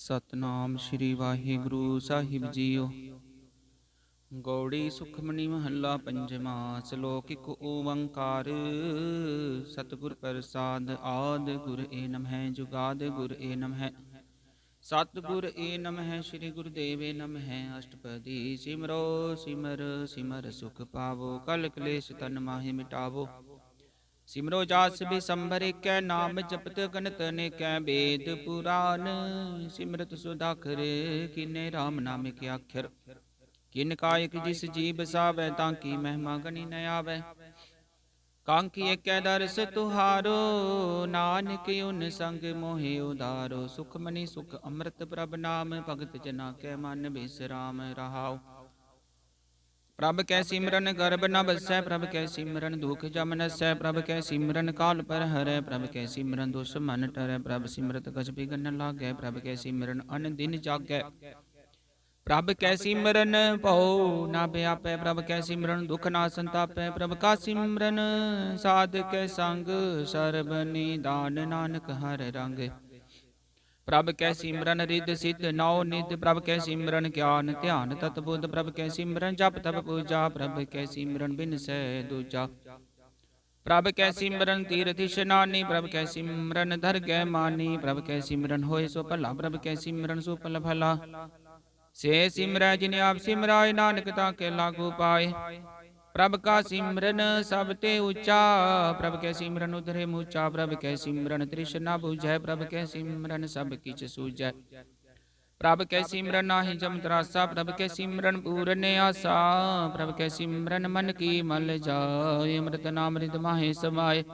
सतनाम श्री वाहिगुरु साहिब जीओ। गौड़ी सुखमणि महला पंजवा। श्लोक एक ओंकार। सतगुर प्रसाद आद गुर ए नमः। जुगाद गुर ए नमः। सतगुर ए नमः। श्री गुरुदेव ए नमः। अष्टपदी सिमरो सिमर सिमर सुख पावो। कल क्लेश तन माहि मिटावो। सिमरो जास बिसंबर कै नाम जपत गणत अनेकै वेद पुराण। सिमरत सुधाकर किन्ने राम नाम के अक्षर। किन कायक जिस जी बसावै तांकी महिमा गणी न आवै। कांकी एकै दरस तुहारो नानक उन संग मोहे उदारो। सुख मनि सुख अमृत प्रभ नाम भगत जना कै मन बिसराम रहाओ। प्रभ कै सिमरन गर्भ न बसै। प्रभ कै सिमरन दुख जम नसै। प्रभ कै सिमरन काल पर हरै। प्रभ कै सिमरन दुश्मन टरै। प्रभ सिमरत कछ बिघन न लागै। प्रभ कै सिमरन अन दिन जागै। प्रभ कै सिमरन भउ न व्यापै। प्रभ कै सिमरन दुख ना संतापै। प्रभ का सिमरन साध कै संग सर्ब निदान नानक हर रंग। प्रभ कै सिमरन रिद्ध सिद्ध नौ निध। प्रभ कै सिमरन ज्ञान ध्यान तत बुद्ध। प्रभ कै सिमरन जप तप पूजा। प्रभ कै सिमरन बिनसै दूजा। प्रभ कै सिमरन तीरथ इशनानी। प्रभ कै सिमरन दरगह मानी। प्रभ कै सिमरन होए सो भला। प्रभ कै सिमरन सुफल भला। से सिमरै जिने आप सिमराय नानक ताके लागू पाए। प्रभ का सिमरन सब ते ऊंचा। प्रभ कै सिमरन उधरे मूचा। प्रभ कै सिमरन तृष्णा बुझै। प्रभ कै सिमरन सब किछ सूझै। प्रभ कै सिमरन नाहि जम त्रासा। प्रभ कै सिमरन पूरन आसा। प्रभ कै सिमरन मन की मल जाय। अमृत नाम रिद माहे समाय।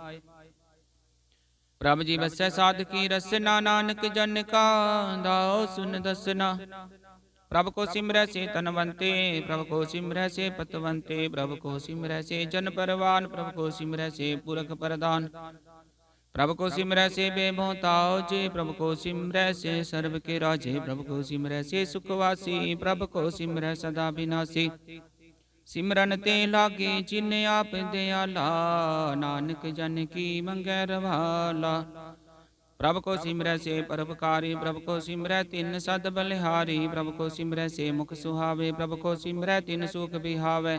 प्रभ जी बसै साध की रसना। नानक जन का दाओ सुन दसना। प्रभ को सिमरै से तनवंते। प्रभ को सिमरै से पतवंते। प्रभ को सिमरै से जन परवान। प्रभ को सिमरै से पुरख प्रदान। प्रभ को सिमरै से बेमोताओ जे। प्रभ को सिमरै से सर्व के राजे। प्रभ को सिमरै से सुखवासी। प्रभ को सिमरै सदा विनाशी। सिमरन ते लागे जिन आप दयाला। नानक जन की मंगै रवाला। प्रभ को सिमरै से परोपकारी। प्रभ को सिमरै तिन सद बलिहारी। प्रभ को सिमरै से मुख सुहावे। प्रभ को सिमरै तिन सुख बिहावै।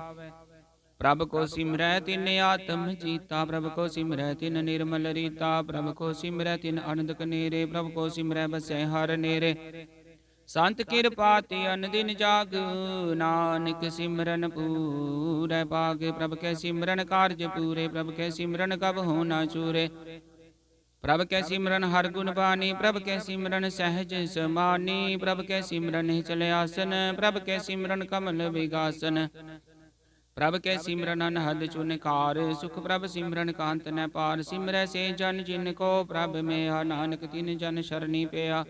प्रभ को सिमरै तिन आत्म जीता। प्रभ को सिमरै तिन निर्मल रीता। प्रभ को सिमरै तिन अनंद कनेरे। प्रभ को सिमरै बसै हर नेरे। संत कृपा ते अन दिन जाग। नानक सिमरन पूरै पाग। प्रभ कै सिमरन कारज पूरे। प्रभ कै सिमरन कब हो न चूरे। प्रभ कै सिमरन हर गुण बानी। प्रभ कै सिमरन सहज समानी। प्रभ कै सिमरन चल आसन। प्रभ कै सिमरन कमल विगासन। प्रभ कै सिमरन अनहद चुनकार। सुख प्रभ सिमरन कांत न पार। सिमरै से जन जिन को प्रभ में नानक तिन जन शरणी पेया।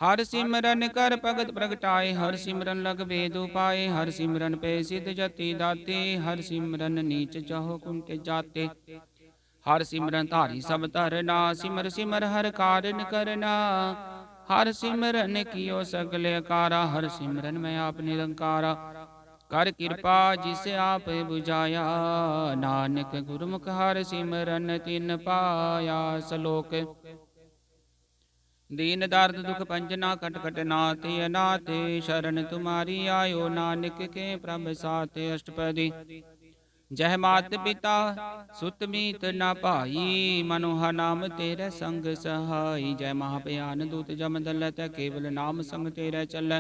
हर सिमरन कर भगत प्रगटाए। हर सिमरन लग भेद उपाय। हर सिमरन पे सिद्ध जति दाते। हर सिमरन नीच जहो कुंट जाते। हर सिमरन धारी सब धरना। सिमर सिमर हर कारण करना। हर सिमरन कियो सगल अकारा। हर सिमरन मैं आप निरंकारा। कर कृपा जिस आप बुझाया। नानक गुरमुख हर सिमरन तिन पाया। श्लोक दीन दर्द दुख पंजना कट कट नाते अनाते। शरण तुम्हारी आयो नानक के प्रभ साथ। अष्टपदी जय मात पिता सुत मीत न भाई। मनोहर नाम तेरे संग सहाई। जय महाभयान दूत जम दलत केवल नाम संग तेरे चल।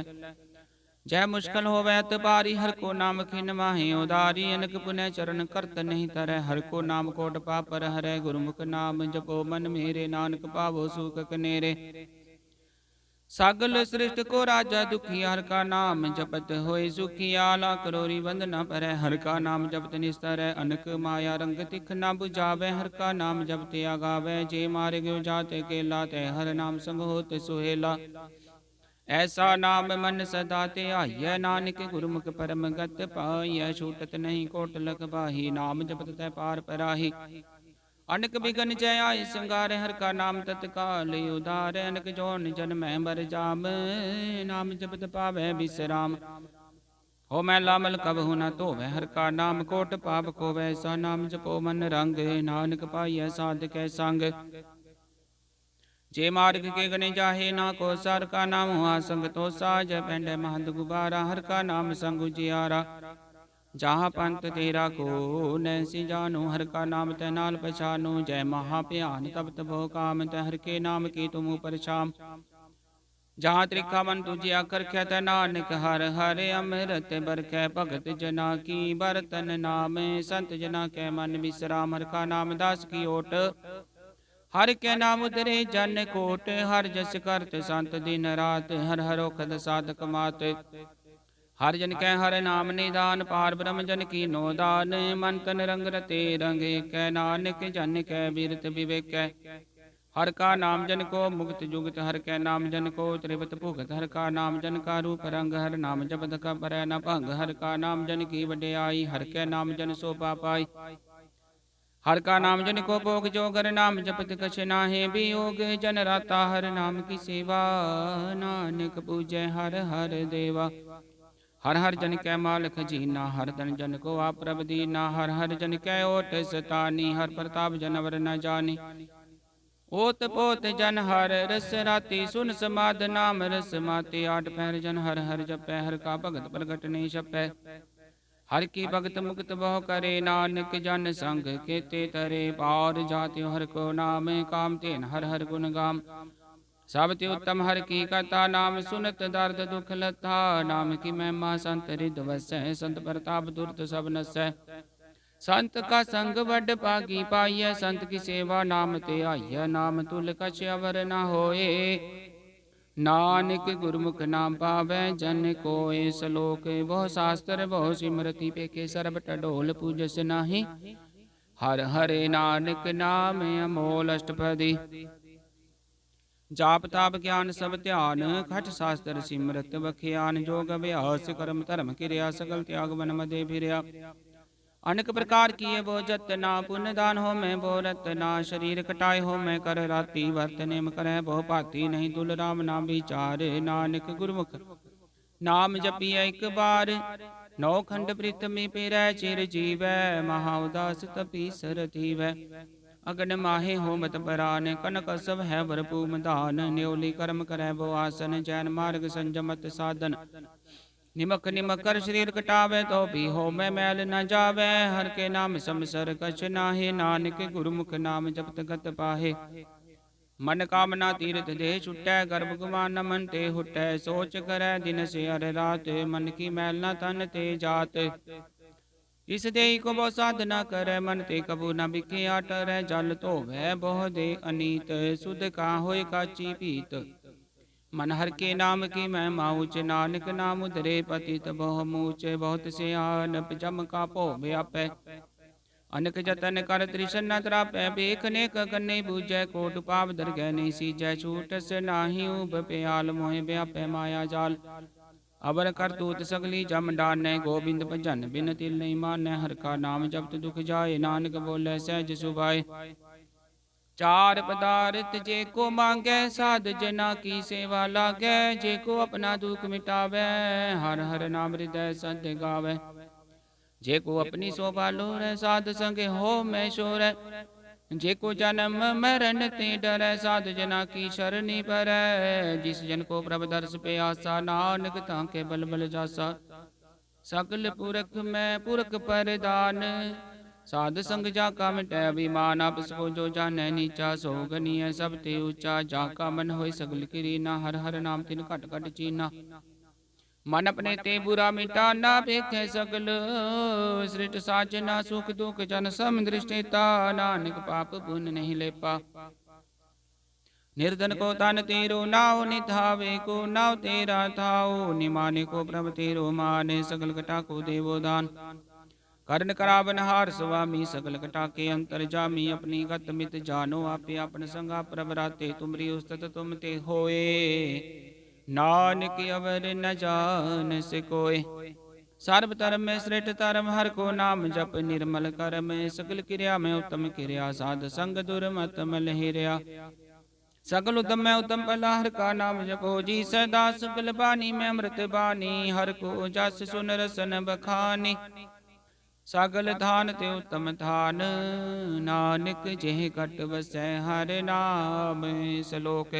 जय मुश्किल होवै तबारी। हर को नाम खिन माहे उदारी। अनक पुनः चरण करत नहीं तरह। हर को नाम कोट पापर हरै। गुरमुख नाम जपो मन मेरे। नानक पावो सुख कनेरे। सगल सृष्ट को राजा दुखिया। हर का नाम जपत होए सुखिया। लाख करोरी वंदना परै। हर का नाम जपत निस्तर। अनक माया रंग तिख न बुझावे। हर का नाम जपते आगावे। जे मारे गयो जाते केला। तै हर नाम संग होत सुहेला। ऐसा नाम मन सदा ते आइय। नानक गुरमुख परम गत पाइय। छूटत नहीं कोट लख बाही। नाम जपत तै पार पराही। अनक बिघन जय आय संगार। हर का नाम तत्काल उदार। अनक जोन जन्म बर जाम। नाम जपत पावै बिसराम। हो मैला मल कबहु न धोवै। हर का नाम कोट पाप खोवै। सा नाम जपो मन रंग। नानक पाइय साध कै संग। जे मार्ग के गने जाहे ना को सर का नाम हुआ संग तो साज पेंड महद गुबारा हर का नाम संग उजियारा। जहाँ पंत तेरा को नैसी जानू हर का नाम तै नाल पछानू। जय महाप्यान तब तबो काम तै हर के नाम की तुम ऊपर शाम। जहाँ त्रिखा मन तुझे अकर ख्यत नानक हर हरे अमृत बरखै भगत जना की बरतन नाम। संत जना के मन विश्राम हर का नाम दास की ओट। हर के नाम उतरे जन कोट हर जस करत संत दिन रात। हर हर ओखद साधक मात हर जन कै हर नाम निदान। पार ब्रह्म जन की नो दान मन तन रंग रते रंगे कै नानक जन कै बिरत विवेक। हर का नाम जन को मुक्त जुगत हर कै नाम जन को त्रिवत भुगत। हर का नाम जन का रूप रंग हर नाम जपत का पर न भंग। हर का नाम जन की वड्याई हर कै नाम जन शोभा पाई। हर का नाम जन को भोग जोगर नाम जपत कछ नाहे वियोग। जन राता हर नाम की सेवा नानक पूजय हर हर देवा। हर हर जन कै माल खजीना हर धन जन को आप प्रभ दीना। हर हर जन कै ओट सतानी हर प्रताप जनवर न जानी। ओत पोत जन हर रस राती सुन समाद नाम रस माते। आठ पैर जन हर हर जपै हर का भगत प्रगट नहीं छपै। हर की भगत मुक्त बहु करे नानक जन संग केते तरे। पार जाति हर को नाम काम तेन हर हर गुण गाम। सब ते उत्तम हर की कथा नाम सुनत दर्द दुख लथा। नाम की महिमा संत रिद वसै संत प्रताप दुर्त सब नसै। संत का संग बड पागी पाइय संत की सेवा नाम ते आइय। नाम तुल कछ अवर न होए नानक गुरमुख नाम पावै जन कोय। सलोक बहु शास्त्र बहु सिमरति पेखे सरब टडोल पूजस नाही। हर हरे नानक नाम अमोल अष्टपदी। जाप ताप ज्ञान सब ध्यान खट शास्त्र सिमरत बखियान। जोग अभ्यास कर्म धर्म किरिया सकल त्याग वन मदे फिरिया। अनेक प्रकार किए वो जतना पुण्य दान हो मैं वो रतना। शरीर कटाए हो मैं कर राती वर्त नेम करे बहु भाती। नहीं तुल राम नाम विचार नानक गुरमुख नाम जपिए एक बार। नौ खंड प्रीतमी पेरै चिर जीवै महा उदास तपी सर थीवै। अगन माहे होमत परान कनक सब है भरपूम दान। न्योली कर्म करे वो आसन जैन मार्ग संजमत साधन। निमक निमक कर शरीर कटावे तो भी हो मैं मैल न जावे। हर के नाम समसर कछ नाहे नानक गुरुमुख नाम जपत गत पाहे। मन कामना तीर्थ दे छुटै गर्भ गुमान मन ते हुटै। सोच करे दिन से अर रात मन की मैल न तन ते जात। इस देई को बहु साधना करे मन ते कबू न बिखे आटर। जल धोवै बहु दे अनीत सुध का होय काची पीत। मन हर के नाम की महिमा ऊँच नानक नाम उधरे पतित बहु मूच। बहुत से आनप जम का पो व्यापै अनक जतन कर त्रिशन त्रापै। बेख नेक कन्ने बूझै कोट पाप दरगह नहीं सीजै। छूटस नाही उब प्याल मोह व्यापै माया जाल। अबर कर तूत सगली जम डानै गोबिंद भजन बिन तिल नहीं मानै। हर का नाम जपत दुख जाए नानक बोले सहज सुभाए। चार पदार्थ जे को मांगै साध जना की सेवा लागै। जे को अपना दुख मिटावै हर हर नाम हृदय सद गावै। जे को अपनी शोभा लोरै साध संगे हो मैं शोरै। जे को जन्म मरण ते डरै साध जना की शरणी परै। जिस जन को प्रभ दर्श पे आसा नानक ताके बल बल जासा। सकल पुरख में पुरख परदान साध संग जाका मिटै अभिमान। आप सो जो जानै नीचा सो गनीय सब ते ऊंचा। जाका मन होय सगल किरीना हर हर नाम तिन घट घट चीना। मन अपने ते बुरा मिटाना भेखे सगल सृष्ट साजना। सुख दुख जन सम दृष्टिता नानक पाप पुण्य नहीं लेपा। निर्धन को तन तेरो नाव निधावे को नाव तेरा थाओ। निमाने को प्रभ तेरो माने सगल कटा को देवो दान। कर्ण करावन हार स्वामी सकल कटा के अंतर जामी। अपनी गत मित जानो आपे अपन संगा प्रभ राते। तुमरी उस्तत तुम ते होए नानक अवर न जान से कोय। सर्व धर्म में श्रेष्ठ धर्म हर को नाम जप निर्मल कर्म। सकल क्रिया में उत्तम क्रिया साध संग दुर्मत मल हिरया। सकल उत्तम में उत्तम भला हर का नाम जपो जी सदा। सकल बानी में अमृत बानी हर को जस सुन रसन बखानी। सगल धान ते उत्तम धान, नानक जेह घट बसै हर नाम। सलोक।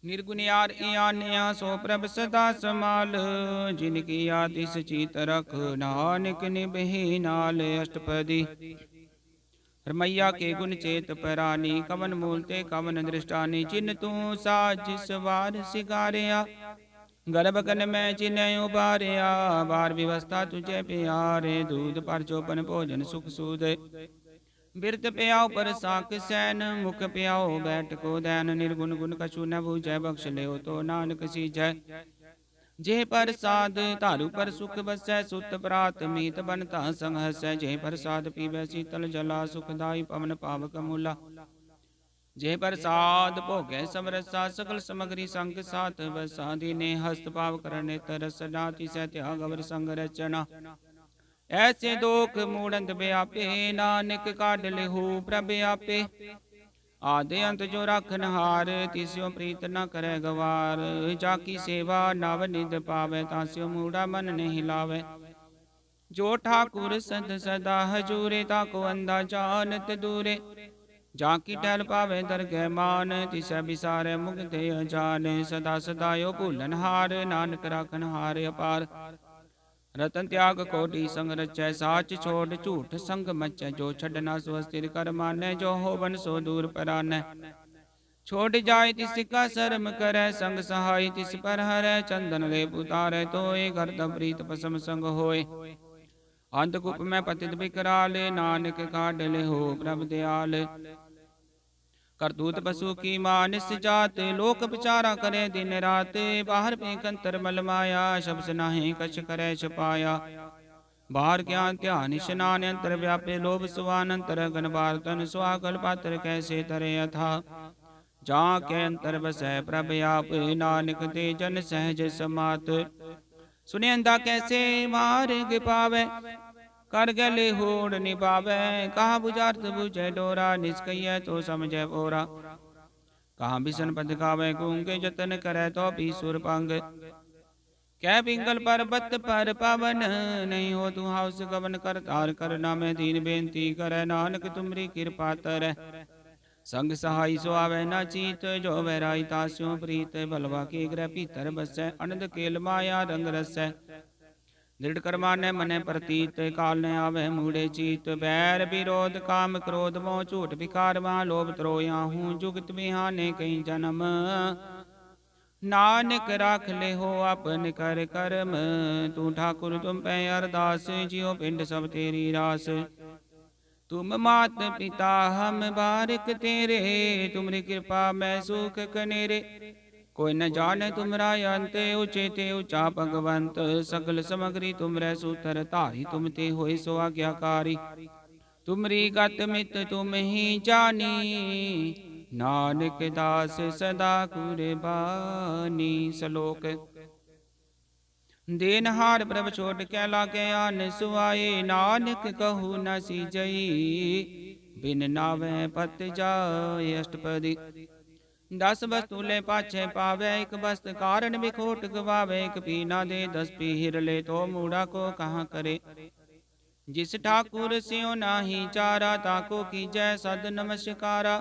निर्गुणियार इयानिया सो प्रभ सदा समाल, जिनकी आतिश चीत रख नानक निबहि नाल। अष्टपदी। रमैया के गुण चेत परानी, कवन मूल ते कवन दृष्टानी। जिन तू साज सवार सिगारिया, गर्भ कन में चिन्ह उबारिया। बार व्यवस्था तुझे प्यारे, दूध पर चौपन भोजन सुख सूद। बिरत प्याओ पर साक सैन, मुख प्याओ बैठ को दैन। निर्गुण गुण कछु न बूझै, बख्श ले तो नानक सीजै। जे प्रसाद धारु पर सुख बसै, सुत प्रात मीत बनता संग हसै। जे प्रसाद पीवै शीतल जला, सुखदाई पवन पावक मूला। जे प्रसाद भोगै समरसा, सकल समगरी संग साथ बसा। दीने हस्त पाव करने तरस, नाति सै त्याग अवर संग रचना। ऐसे दोख मूढ़ंत व्यापे, नानक काढ लेहु प्रभ आपे। आदि अंत जो राखन हार, तिस्यो प्रीत न करे गवार। जाकी सेवा नव निध पावे, तास्यो मूढ़ा मन नहीं लावे। जो ठाकुर सद सदा हजूरे, ताको अंधा जानत दूरे। जाकी टहल पावे दरगह मान, तिसै बिसारे मुगते अजान। सदा सदा यो भूलन हार, नानक राखन हार अपार। रतन त्याग कोटि संग रचै, साच छोड़ झूठ संग मचै। जो छड़ना सो स्थिर कर मानै, जो होवन सो दूर परानै। छोड़ जाय तिस का शर्म करै, संग सहाय तिस पर हरै। चंदन लेप उतारै तोय, गर्दभ प्रीत पसम संग होय। अंधकूप में पतित विकराल, नानक काढ लेहु प्रभ दयाल। करतूत पशु की मानस जात, लोक विचारा करे दिन रात। बाहर पेकंतर मल माया, शब्द नाहि कछ करे छपाया। बाहर ज्ञान ध्यान स्नान, अंतर व्यापे लोभ सुवान। अंतर गन बारतन सुहागल, पात्र कैसे तरे अथा। जहाँ के अंतर बसै प्रभ आप, नानक ते जन सहज समात। सुने अंधा कैसे मार्ग पावे, कर गले होड़ निभावे। कहाँ बुझार्थ बुझे डोरा, निष्कैय तो समझे बोरा। कहाँ बिसन पद गावे, गूंगे जतन करे तो भी सुर पंग। कै पिंगल पर्वत पर पवन, नहीं हो तू हाउस गवन। कर तार करना में दीन बेनती करे, नानक तुमरी कृपा तर। संग सहाय सो आवे न चीत, जो वैराई तास्यो प्रीत। बलवा के ग्रह भीतर बसै, अनंद केल माया रंग रसै। दृढ़ करमाने मने प्रतीत, काल न आवे मूढ़े चीत। बैर विरोध काम क्रोध मोह, झूठ विकार वहाँ लोभ त्रोया हूँ। जुगत बिहाने कई जन्म, नानक राख ले हो अपन कर कर्म। तू ठाकुर तुम पे अरदास, जियो पिंड सब तेरी रास। तुम मात पिता हम बारिक तेरे, तुमरी कृपा में सुख कनेरे। कोई न जाने तुमरा अंत, ऊंचे ते ऊंचा भगवंत। सगल समग्री तुमरे सूत्र धारी, तुम ते होए सो आज्ञाकारी। तुमरी गत मित तुम ही जानी, नानक दास सदा कुर्बानी। सलोक। देनहार प्रभ छोट कै लागे आन सुआए, नानक कहू न सीजई बिन नावे पत जाए। अष्टपदी। 10 वस्तु ले पाछे पावे, एक वस्त कारण बिखोट गवावे। एक पी ना दे 10 पी हिर ले, तो मूढ़ा को कहाँ करे। जिस ठाकुर स्यो नाही चारा, ताको कीजै सद नमस्कारा।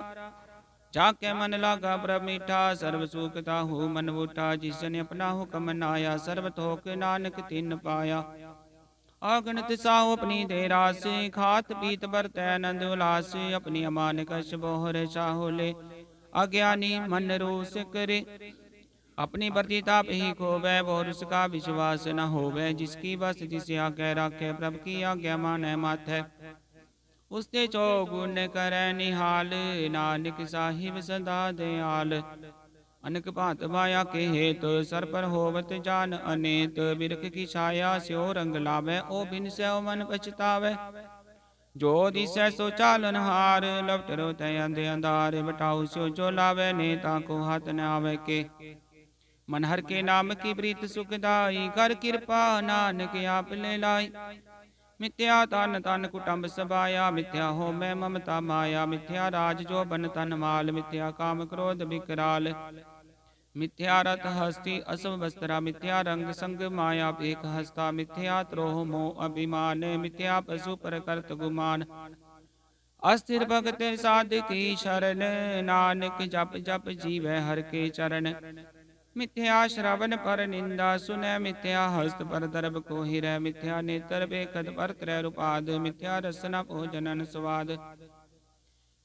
जाके मन लागा प्रभ मीठा, सर्व सुख ताहू मन बूठा। जिसने अपना हुक्म नाया, सर्व थोक नानक तिन पाया। अगणित साहु अपनी दे रास, खात पीत बरतै आनंद उल्लास। अपनी अमान कछ बोहर चाहो ले, अज्ञानी मन रोष करे। अपनी प्रतिताप ही खोवे, और उसका विश्वास न होवे। जिसकी बस जिसे आज्ञा राखे, प्रभु की आज्ञा माने माथे। उसते चौगुन करे निहाल, नानक साहिब सदा दयाल। अनक भांत माया के हेत, सर पर होवत जान अनेत। बिरख की छाया स्यो रंग लावे, ओ बिन सो मन पछतावे। जो दिसै सो चालन हार, लपटरो तय अंधे अंधार। बटाऊ सो जो लावे, नेता को हाथ न आवे के। मन हर के नाम की प्रीत सुखदाई, कर कृपा नानक आप ले लाई। मिथ्या तन तन कुटुंब सबाया, मिथ्या हो मैं ममता माया। मिथ्या राज जो बन तन माल, मिथ्या काम क्रोध विकराल। मिथ्या रथ हस्ती असव वस्त्रा, मिथ्या रंग संग माया एक हस्ता, मिथ्या द्रोह मोह अभिमान, मिथ्या पशु पर करत गुमान। अस्थिर भगत साधकी शरण, नानक जप जप जीवै हर के चरण। मिथ्या श्रवण पर निंदा सुनै, मिथ्या हस्त पर दर्भ को हिरै, मिथ्या नेत्र बेखद पर त्रय रुपाद, मिथ्या रसना भोजनन स्वाद।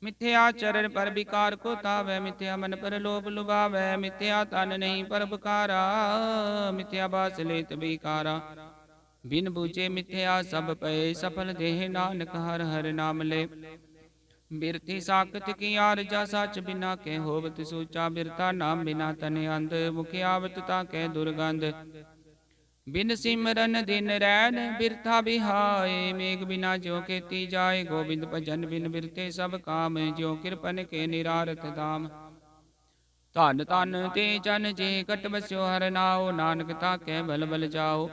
मिथ्या चरण पर विकार को तावै, मिथ्या मन पर लोभ लुभावै, मिथ्या तन नहीं पर बुखारा, मिथ्या बास लेत बिकारा। बिन बूझे मिथ्या सब पै, सफल देह नानक हर हर नाम ले। बिरथी साखत की आरजा, साच बिना के होवत सूचा, बिरथा नाम बिना तन अंध, मुखियावत ताके दुर्गंध। बिन सिमरन दिन रैन बिरथा बिहाय, मेघ बिना ज्यों खेती जाय, गोविंद भजन बिन बिरथे सब काम, ज्यों कृपन के निरारथ धाम। धन धन ते जन जे कट बस्यो हर नाओ, नानक ताके बल बल जाओ।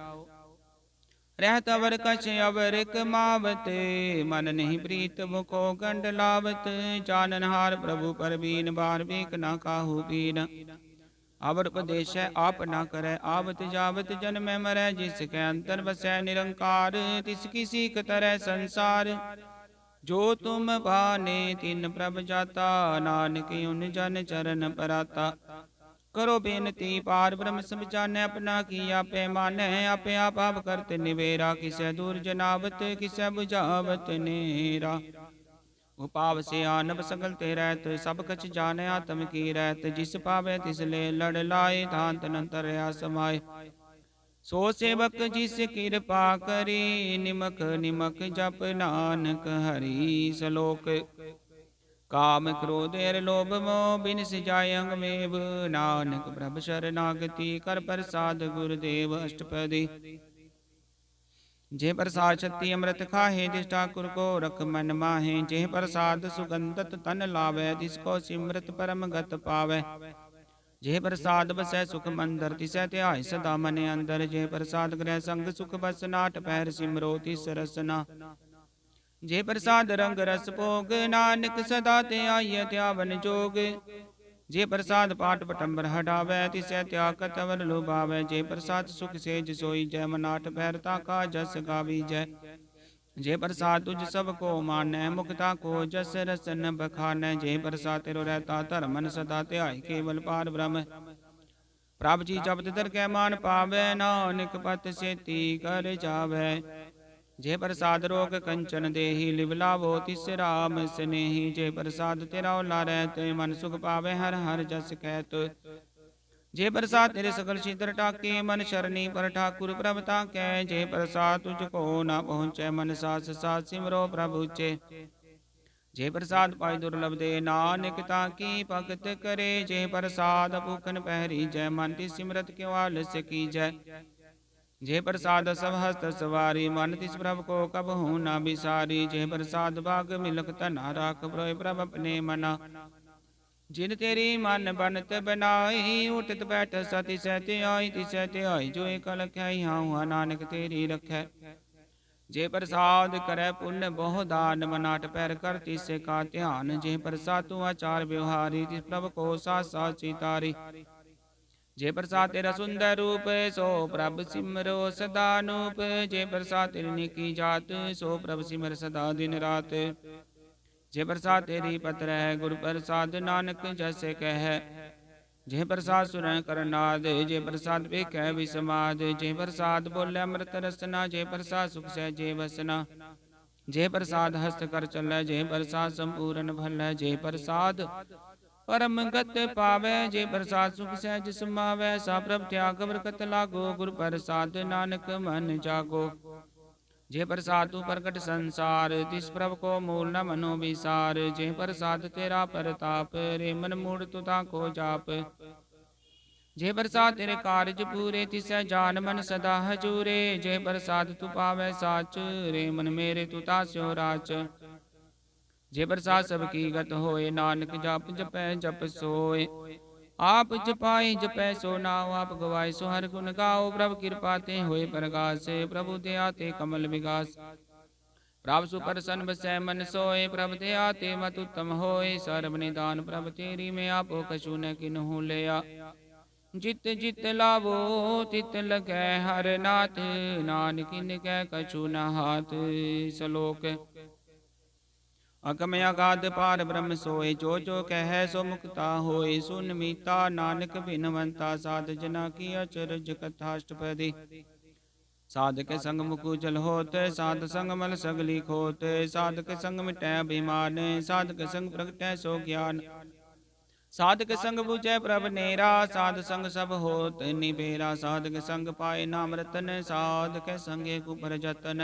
रहत अवर कछ अवर कमावत, मन नहीं प्रीत मुखो गंड लावत, जाननहार प्रभु परबीन, बार बेक न काहू कीन। अवर उपदेश आप न करे, आवत जावत जन्म मरै, जिसके अंतर बसै निरंकार, तिसकी सीख तरह संसार। जो तुम भाने तिन प्रभ जाता, नानक उन जन चरण पराता। करो बेनती पार ब्रह्म सब जाने, अपना किया पैमाने, आपे आप करत निबेरा, किसे दूर जनावत किसे बुझावत नेरा। उपाव से आनब सगल ते रहत, सब कछ जाने आत्म की रहत, जिस पावे तिस ले लड़ लाए, धांत नंतर समाए। सो सेवक जिस कृपा करी, निमक निमक जप नानक हरि सलोक। काम क्रोध एर लोभ मोह, बिन सिजाय अंग मेव, नानक प्रभ शरणागति, कर प्रसाद गुरुदेव अष्टपदी। जे प्रसाद छत्ती अमृत खाहे, तिस ठाकुर को रख मन माहे, जे प्रसाद सुगंधत तन लावै, तिसको सिमरत परम गत पावै। जे प्रसाद बसै सुख मंदर, तिसै ध्याय सदा मन अंदर, जे प्रसाद ग्रह संग सुख बस, नाट पैर सिमरो तिस रसना। जे प्रसाद रंग रस भोग, नानक सदा ते आइय त्यावन जोग। जे प्रसाद पाठ पटंबर हटावै, तिसै त्याग कतवर लुभावै, जे प्रसाद सुख सेज सोई, जय मनाठ पैरता का जस गावीजै। जे प्रसाद तुझ सब को मानै, मुक्ता को जस रसन बखानै, जे प्रसाद तेरो रहता धर्मन सदा ध्याय, केवल पार ब्रह्म। प्रभ जी जपत दर कै मान पावै, नानक पत सेती कर जावै। जे प्रसाद रोग कंचन देही, लिव लावो तिस राम स्नेही, जे प्रसाद तेरा ओला रहते, मन सुख पावे हर हर जस कहत। जे प्रसाद तेरे सकल शीतर टाके, मन शरणी पर ठाकुर प्रभ ताकै, जे प्रसाद तुझको न पहुँचे, मन सास सास सिमरो प्रभु चे। जे प्रसाद पाई दुर्लभ दे, नानक ताकी भगत करे, जे प्रसाद भूखन पहरी, जय मन ति सिमरत क्यों आलस की जय। जे प्रसाद सब हस्त सवारी, मन तिस प्रभ को कबहू न बिसारी, जे प्रसाद भाग मिलक तना, राख प्रोय प्रभ अपने मना। जिन तेरी मन बनत बनाई, उठत बैठ सति सहते आई, तिसै ते आई, जो एक लखै हाँ नानक तेरी रखै। जे प्रसाद करे पुण्य बहु दान, मनाट पैर कर तिसे का ध्यान, जे प्रसाद तू आचार व्यवहारी, तिस प्रभ को सासा चितारी। जे प्रसाद तेरा सुंदर रूप, सो प्रभ सिमरो सदा नूप, जे प्रसाद तेरी निकी जात, सो प्रभ सिमर सदा दिन रात। जे प्रसाद तेरी पत्र है, गुरु प्रसाद नानक जैसे कह। जे प्रसाद सुन करनाद, जे प्रसाद बेख विसमाद, जे प्रसाद बोले अमृत रसना, जे प्रसाद सुख से जे बसना। जे प्रसाद हस्त कर चलै, जे प्रसाद संपूर्ण भलै, जे प्रसाद परम गत पावै, जे प्रसाद सुख सहज समावै, सा प्रभ त्याग बरकत लागो, गुरु प्रसाद नानक मन जागो। जे प्रसाद तू प्रकट संसार, तिस प्रभ को मूल न मनो विसार, जे प्रसाद तेरा परताप, रे मन मूढ़ तुता को जाप। जे प्रसाद तेरे कारज पूरे, तिसै जान मन सदा हजूरे, जे प्रसाद तू पावै साच, रे मन मेरे तुता स्यो राच। जे प्रसाद सबकी गत होए, नानक जप जपै जप सोए। आप जपाए जपै सो नाओ, आप गवाए सो हर गुण गाओ, प्रभु कृपा ते होए प्रगास, प्रभु दया ते कमल विगास। प्रभु सुप्रसन्न बसै मन सोए, प्रभु दया ते मत उत्तम होए, सर्व निदान प्रभु तेरी मैं आपो कछु न किन्हु लिया। जित जित लावो तित लगै हर नाथ, नानक कै कछु न हाथ। श्लोक। अगम अगाध पार ब्रह्म सोय, जो जो कह सो मुक्ता होय। सुन मीता नानक बिनवंता, साध जना की अचरज कथाष्टपदी। साधक संग मुकु जल होत, साध संग मल सगली खोत। साधक संग मिटै अभिमान, साधक संग प्रगटै सो ज्ञान। साधक संग बुझै प्रभ नेरा, साध संग सब होत निबेरा। साधक संग पाए नाम रतन, साधक संग एक ऊपर जतन।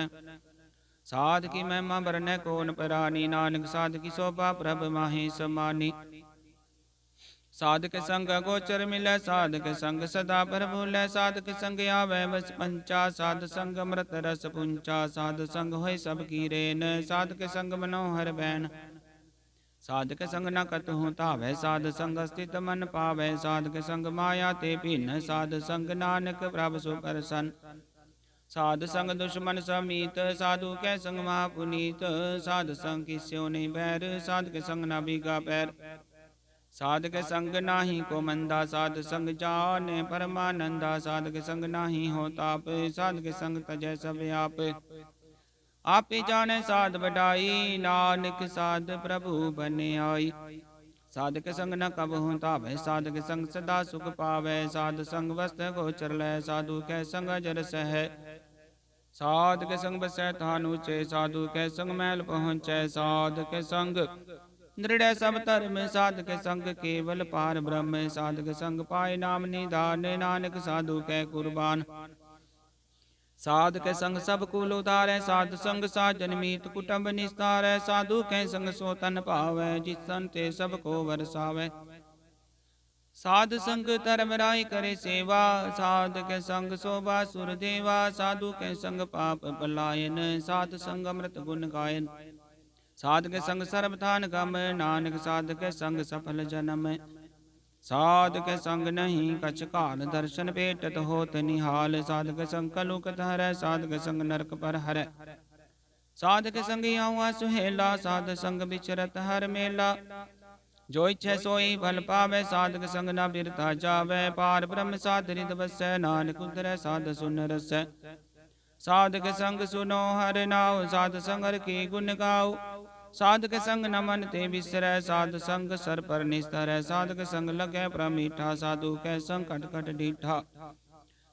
साध की महिमा बरनै कौन परानी, नानक साध की शोभा प्रभ माहि समानी। साधक संग गोचर मिलै, साधक संग सदा प्रभुलै। साधक संग आवै बस पंचा, साध संग अमृत रस पुंचा। साध संग होय सब की रेन, साधक संग मनोहर बैन। साधक संग न कतहु तावै, साध संग स्थित मन पावै। साधक संग माया ते भिन्न, साध संग नानक प्रभ सो प्रसन्न। साध संग दुश्मन समीत, साधु कै संग महापुनीत। साध संग किस्यो नहीं बैर, साधक संग न बीगा पैर। साधक संग नाही को मंदा, साध संग जाने परमानंदा। साधक संग नाही हो ताप, साधक संग तजै सब आप। आपे जाने साध बढ़ाई, नानक साध प्रभु बने आई। साधक संग न कबहु तावै, साधक संग सदा सुख पावै। साध संग वस्त्र गोचर लै, साधु कै संग अजर सहै। साधक संग बसै थान ऊँचे, साधु कै संग महल पहुँचै। साधक संग दृढ़ सब धर्म, साधक संग केवल पार ब्रह्म। साधक संग पाए नाम निधान, नानक साधु कै कुर्बान। साधक संग सब कुल उधारै, साध संग साजन मीत कुटुंब निस्तारै। साधु कै संग सो तन पावै, जिस सन ते सब को वरसावै। साध संग धर्म राय करे सेवा, साधक संग शोभा सुर देवा। साधु के संग पाप पलायन, साध संग अमृत गुण गायन। साधक संग सर्वथान गम, नानक साधक संग सफल जन्म। साधक संग नहीं कछ काल, दर्शन भेटत होत निहाल। साधक संग कलुकत हरै, साधक संग नरक पर हरै। साधक संग आवा सुहेला, साध संग बिचरत हर मेला। जो इच्छै सोई फल पावै, साधक संग न बिरथा जावै। पार ब्रह्म साध रिद बसै, नानक उतरै साध सुन रसै। साधक संग सुनो हर नाव, साध संग हर के गुण गाओ। साधक संग न मन ते बिसरै, साध संग सर पर निस्तरै। साधक संग लगै प्रमीठा, साधु कै संग कट कट डीठा।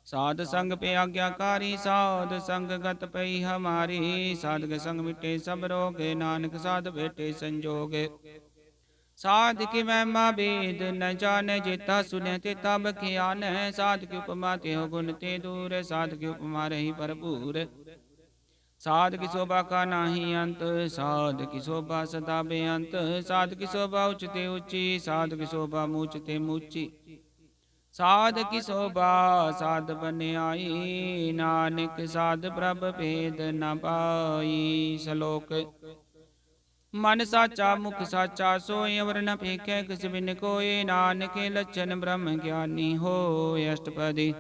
साध संग पे आज्ञाकारी, साध संग गत पई हमारी। साधक संग मिटे सब रोग, नानक साध भेटे संजोग। साध की महिमा वेद न जाने, जेता सुने तेता बखियान। साध की उपमा ते गुण ते दूर, साध की उपमा रही भरपूर। साध की शोभा का नाही अंत, साध की शोभा सदा बेअंत। साध की शोभा उचते ऊंची, साध की शोभा मूचते मूची। साध की शोभा साध बन आई, नानक साध प्रभ भेद न पाई। श्लोक। मन साचा मुख साचा सोय, अवर न फेंकै किस बिन कोय। नानक लक्षण ब्रह्म ज्ञानी होय। अष्टपदी।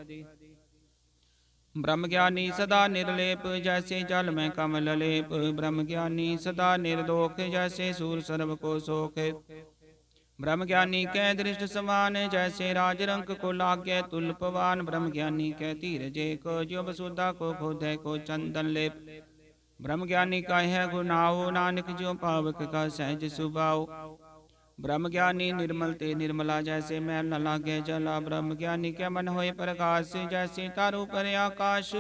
ब्रह्म ज्ञानी सदा निर्लेप, जैसे जल में कमल लेप। ब्रह्म ज्ञानी सदा निर्दोष, जैसे सूर सर्व को शोक। ब्रह्म ज्ञानी कै दृष्ट समान, जैसे राज रंक को लाग्य तुल्पवान। ब्रह्म ज्ञानी कै धीरज को, जो वसुधा को खोदै को चंदन लेप। ब्रह्म ज्ञानी का है गुनाओ, नानक जो पावक का सहज सुभाओ। ब्रह्म ज्ञानी निर्मल ते निर्मला, जैसे मैल न लागे जला। ब्रह्म ज्ञानी के मन होए प्रकाश, जैसे तारू पर आकाश।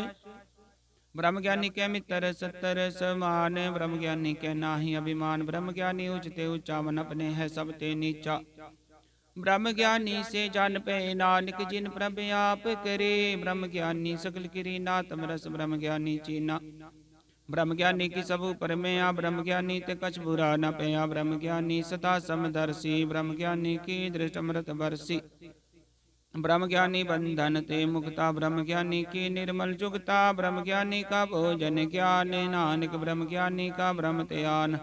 ब्रह्म ज्ञानी के मित्र सत्तर समान, ब्रह्म ज्ञानी के नाही अभिमान। ब्रह्म ज्ञानी उचते ऊंचा, मन अपने है सब ते नीचा। ब्रह्म ज्ञानी से जान पे, नानक जिन प्रभ आप करे। ब्रह्म ज्ञानी सकल किरी नातम रस, ब्रह्म ज्ञानी चीना। ब्रह्म ज्ञानी की सब ऊपर में आ, ब्रह्म ज्ञानी ते कछ बुरा न पया। ब्रह्म ज्ञानी सदा समदर्शी, ब्रह्म ज्ञानी की दृष्ट अमृत बरसी। ब्रह्म ज्ञानी बंधन ते मुक्ता, ब्रह्म ज्ञानी की निर्मल जुगता। ब्रह्म ज्ञानी का भोजन ज्ञान, नानक ब्रह्म ज्ञानी का ब्रह्म त्यान।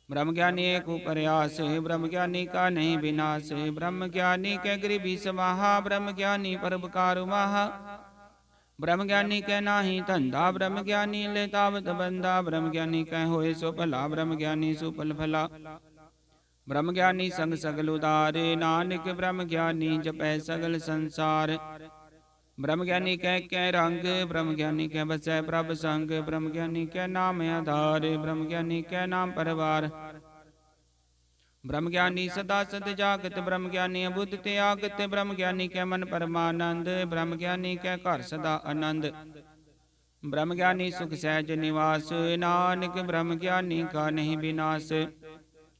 ब्रह्म ज्ञानी एक प्रयास, ब्रह्म ज्ञानी का नहीं विनाश। ब्रह्म ज्ञानी के गृभी समाहा, ब्रह्म ज्ञानी परोपकार महा। ब्रह्म ज्ञानी कै नाही धंधा, ब्रह्म ज्ञानी लेतावत बंदा। ब्रह्म ज्ञानी कै होए सो भला, ब्रह्म ज्ञानी सुफल भला। ब्रह्म ज्ञानी संग सगल उदार, नानक ब्रह्म ज्ञानी जपै सगल संसार। ब्रह्म ज्ञानी कह रंग, ब्रह्म ज्ञानी कह बसै प्रभ संग, ब्रह्म ज्ञानी कह नाम आधार, ब्रह्म ज्ञानी कह नाम परवार। ब्रह्म ज्ञानी सदा सद जागत, ब्रह्म ज्ञानी अबुद्ध त्यागत, ब्रह्म ज्ञानी कह मन परमानंद, ब्रह्म ज्ञानी कह घर सदा आनंद। ब्रह्म ज्ञानी सुख सहज निवास, नानक ब्रह्म ज्ञानी का नहीं विनाश।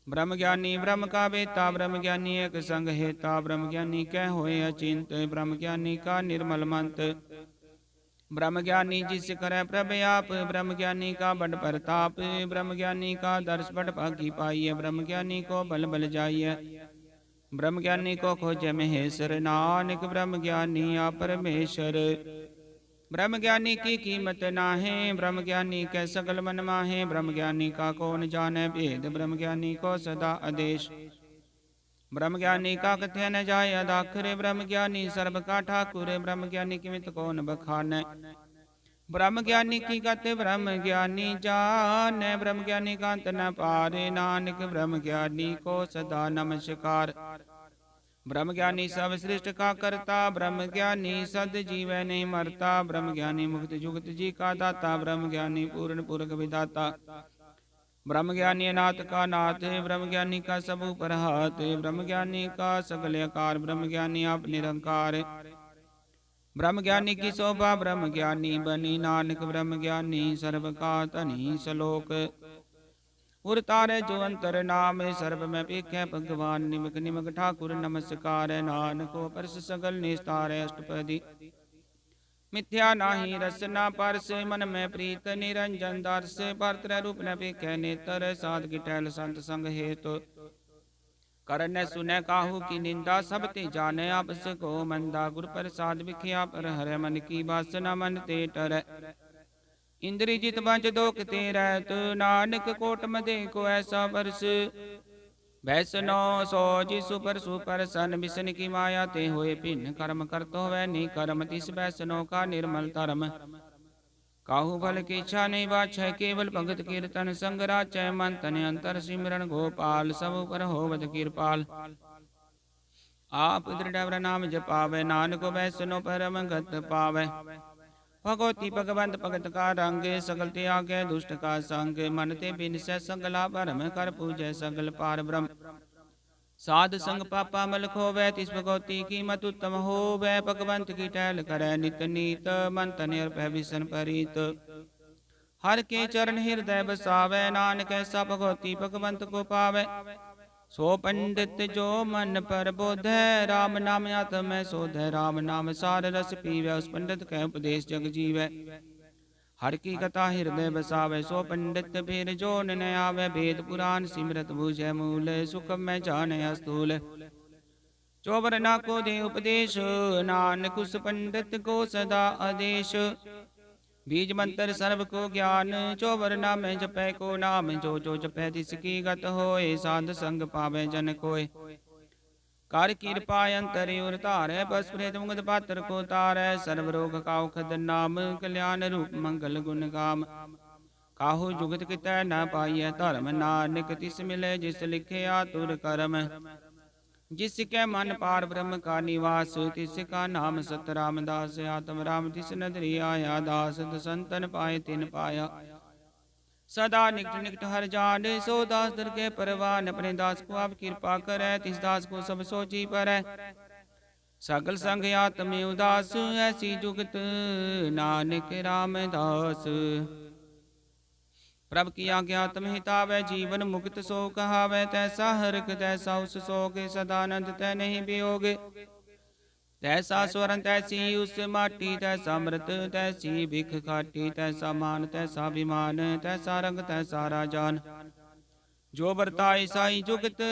ब्रह्म ज्ञानी ब्रह्म का बेता, ब्रह्म ज्ञानी एक संग हेता, ब्रह्म ज्ञानी कह होए अचिंत, ब्रह्म ज्ञानी का निर्मल मंत। ब्रह्म ज्ञानी जिस करे प्रभ आप, ब्रह्म ज्ञानी का बड़ प्रताप, ब्रह्म ज्ञानी का दर्श बड़ भागी पाइय, ब्रह्म ज्ञानी को बल बल जाइय। ब्रह्म ज्ञानी को खोजे महेश्वर, नानक ब्रह्म ज्ञानी आ परमेश्वर। ब्रह्म ज्ञानी की कीमत नाहे, ब्रह्म ज्ञानी के सगल मन माहे, ब्रह्म ज्ञानी का कौन जाने भेद, ब्रह्म ज्ञानी को सदा आदेश। ब्रह्म ज्ञानी का कथ्य न जाय अदाखरे, ब्रह्म ज्ञानी सर्व का ठाकुर, ब्रह्म ज्ञानी किमित कौन बखाने। ब्रह्म ज्ञानी की गत ब्रह्म ज्ञानी जाने, ब्रह्म ज्ञानी का अंत न पारे, नानक ब्रह्म ज्ञानी को सदा नमस्कार। ब्रह्म ज्ञानी सब सृष्ट का करता, ब्रह्म ज्ञानी सद जीव नहीं मरता, ब्रह्म ज्ञानी मुक्त जुगत जी का दाता, ब्रह्म ज्ञानी पूर्ण पुरख विदाता। ब्रह्म ज्ञानी अनाथ का नाथ, ब्रह्म ज्ञानी का सब ऊपर हाथ, ब्रह्म ज्ञानी का सगल आकार, ब्रह्म ज्ञानी आप निरंकार। ब्रह्म ज्ञानी की शोभा ब्रह्म ज्ञानी बनी, नानक ब्रह्म ज्ञानी सर्व का धनी सलोक। उर तारे जो अंतर नाम, सर्व में पेखे भगवान, निमक निमक ठाकुर नमस्कार। नानको परस सगल निस्तार, अष्टपदी मिथ्या नाही रसना परस, मन में प्रीत निरंजन दर्श। भरतर रूप न पेखे नेतर, साध की टहल संत संग हेतु। करन सुने काहू की निंदा, सब ते जाने आपस को मंदा। गुर प्रसाद विख्या पर हर, मन की वासना मन ते टर। इंद्री जित बंच दोख ते रहत, नानक कोट मदे को ऐसा बरस। वैसनो सो जिसु पर सुपर सन, बिसन की माया ते होए भिन्न। कर्म करतो वै नहीं कर्म, तिस वैसनो का निर्मल धर्म। काहू फल की इच्छा नहीं बाछै, केवल भगत कीर्तन संग राचै। मन तन अंतर सिमरन गोपाल, सब पर होवत कृपाल। आप दृढ़ नाम जपावै, नानक वैसनो परम गत पावै। भगवती भगवंत भगत का रंग, सगल त्यागै दुष्ट का संग। मन ते बिनसै सगला भरम, कर पूजै सगल पार ब्रह्म। साध संग पापा मल खोवै, तिस भगवती की मत उत्तम होवै। भगवंत की टहल करै नित नीत, मन तन अर्पै विसन परीत। हर के चरण हृदय बसावै, नानक ऐसा भगवती भगवंत को पावै। सो पंडित जो मन पर बोधै, राम नाम आत्म सोधै। राम नाम सार रस पीवै, उस पंडित कै उपदेश जग जीवै। हर की कथा हृदय बसावै, सो पंडित फिर जोन न आवै। वेद पुराण सिमरत बूझै मूल, सुख में जाने अस्तूल। चौबरना को दे उपदेश, नानक उस पंडित को सदा आदेश। बीज मंत्र सर्व को ज्ञान, चौबर नाम जपै को नाम। जो जो जपै तिसकी गत होए, साध संग पावै जन कोय। कर कृपा अंतरि उर धारै, बस प्रेत मुगद पात्र को तारै। सर्व रोग का औखद नाम, कल्याण रूप मंगल गुण गाम। काहू जुगत कितै न पाइय धर्म, नानक तिस मिले जिस लिखे आतुर कर्म। जिसके मन पार ब्रह्म का निवास, तिसका नाम सत रामदास। आत्म राम तिस नदरी आया दास, दसंतन पाए तिन पाया। सदा निकट निकट हर जान, सो दास दर के परवान। अपने दास को आप कृपा करे, तिस दास को सब सोची परै। सगल संग आत्म उदास, ऐसी जुगत नानक रामदास। प्रभ की आज्ञा तुम हितावै, जीवन मुक्त सो कहावै। तैसा हरक तैसा उस सोग, सदानंद तै नहीं वियोग। तैसा स्वरन तैसी उस माटी, तैसा मृत तैसी भिख खाटी। तैसा मान तैसा विमान, तैसा रंग तैसा राजान। जो बरताई साई जुगत,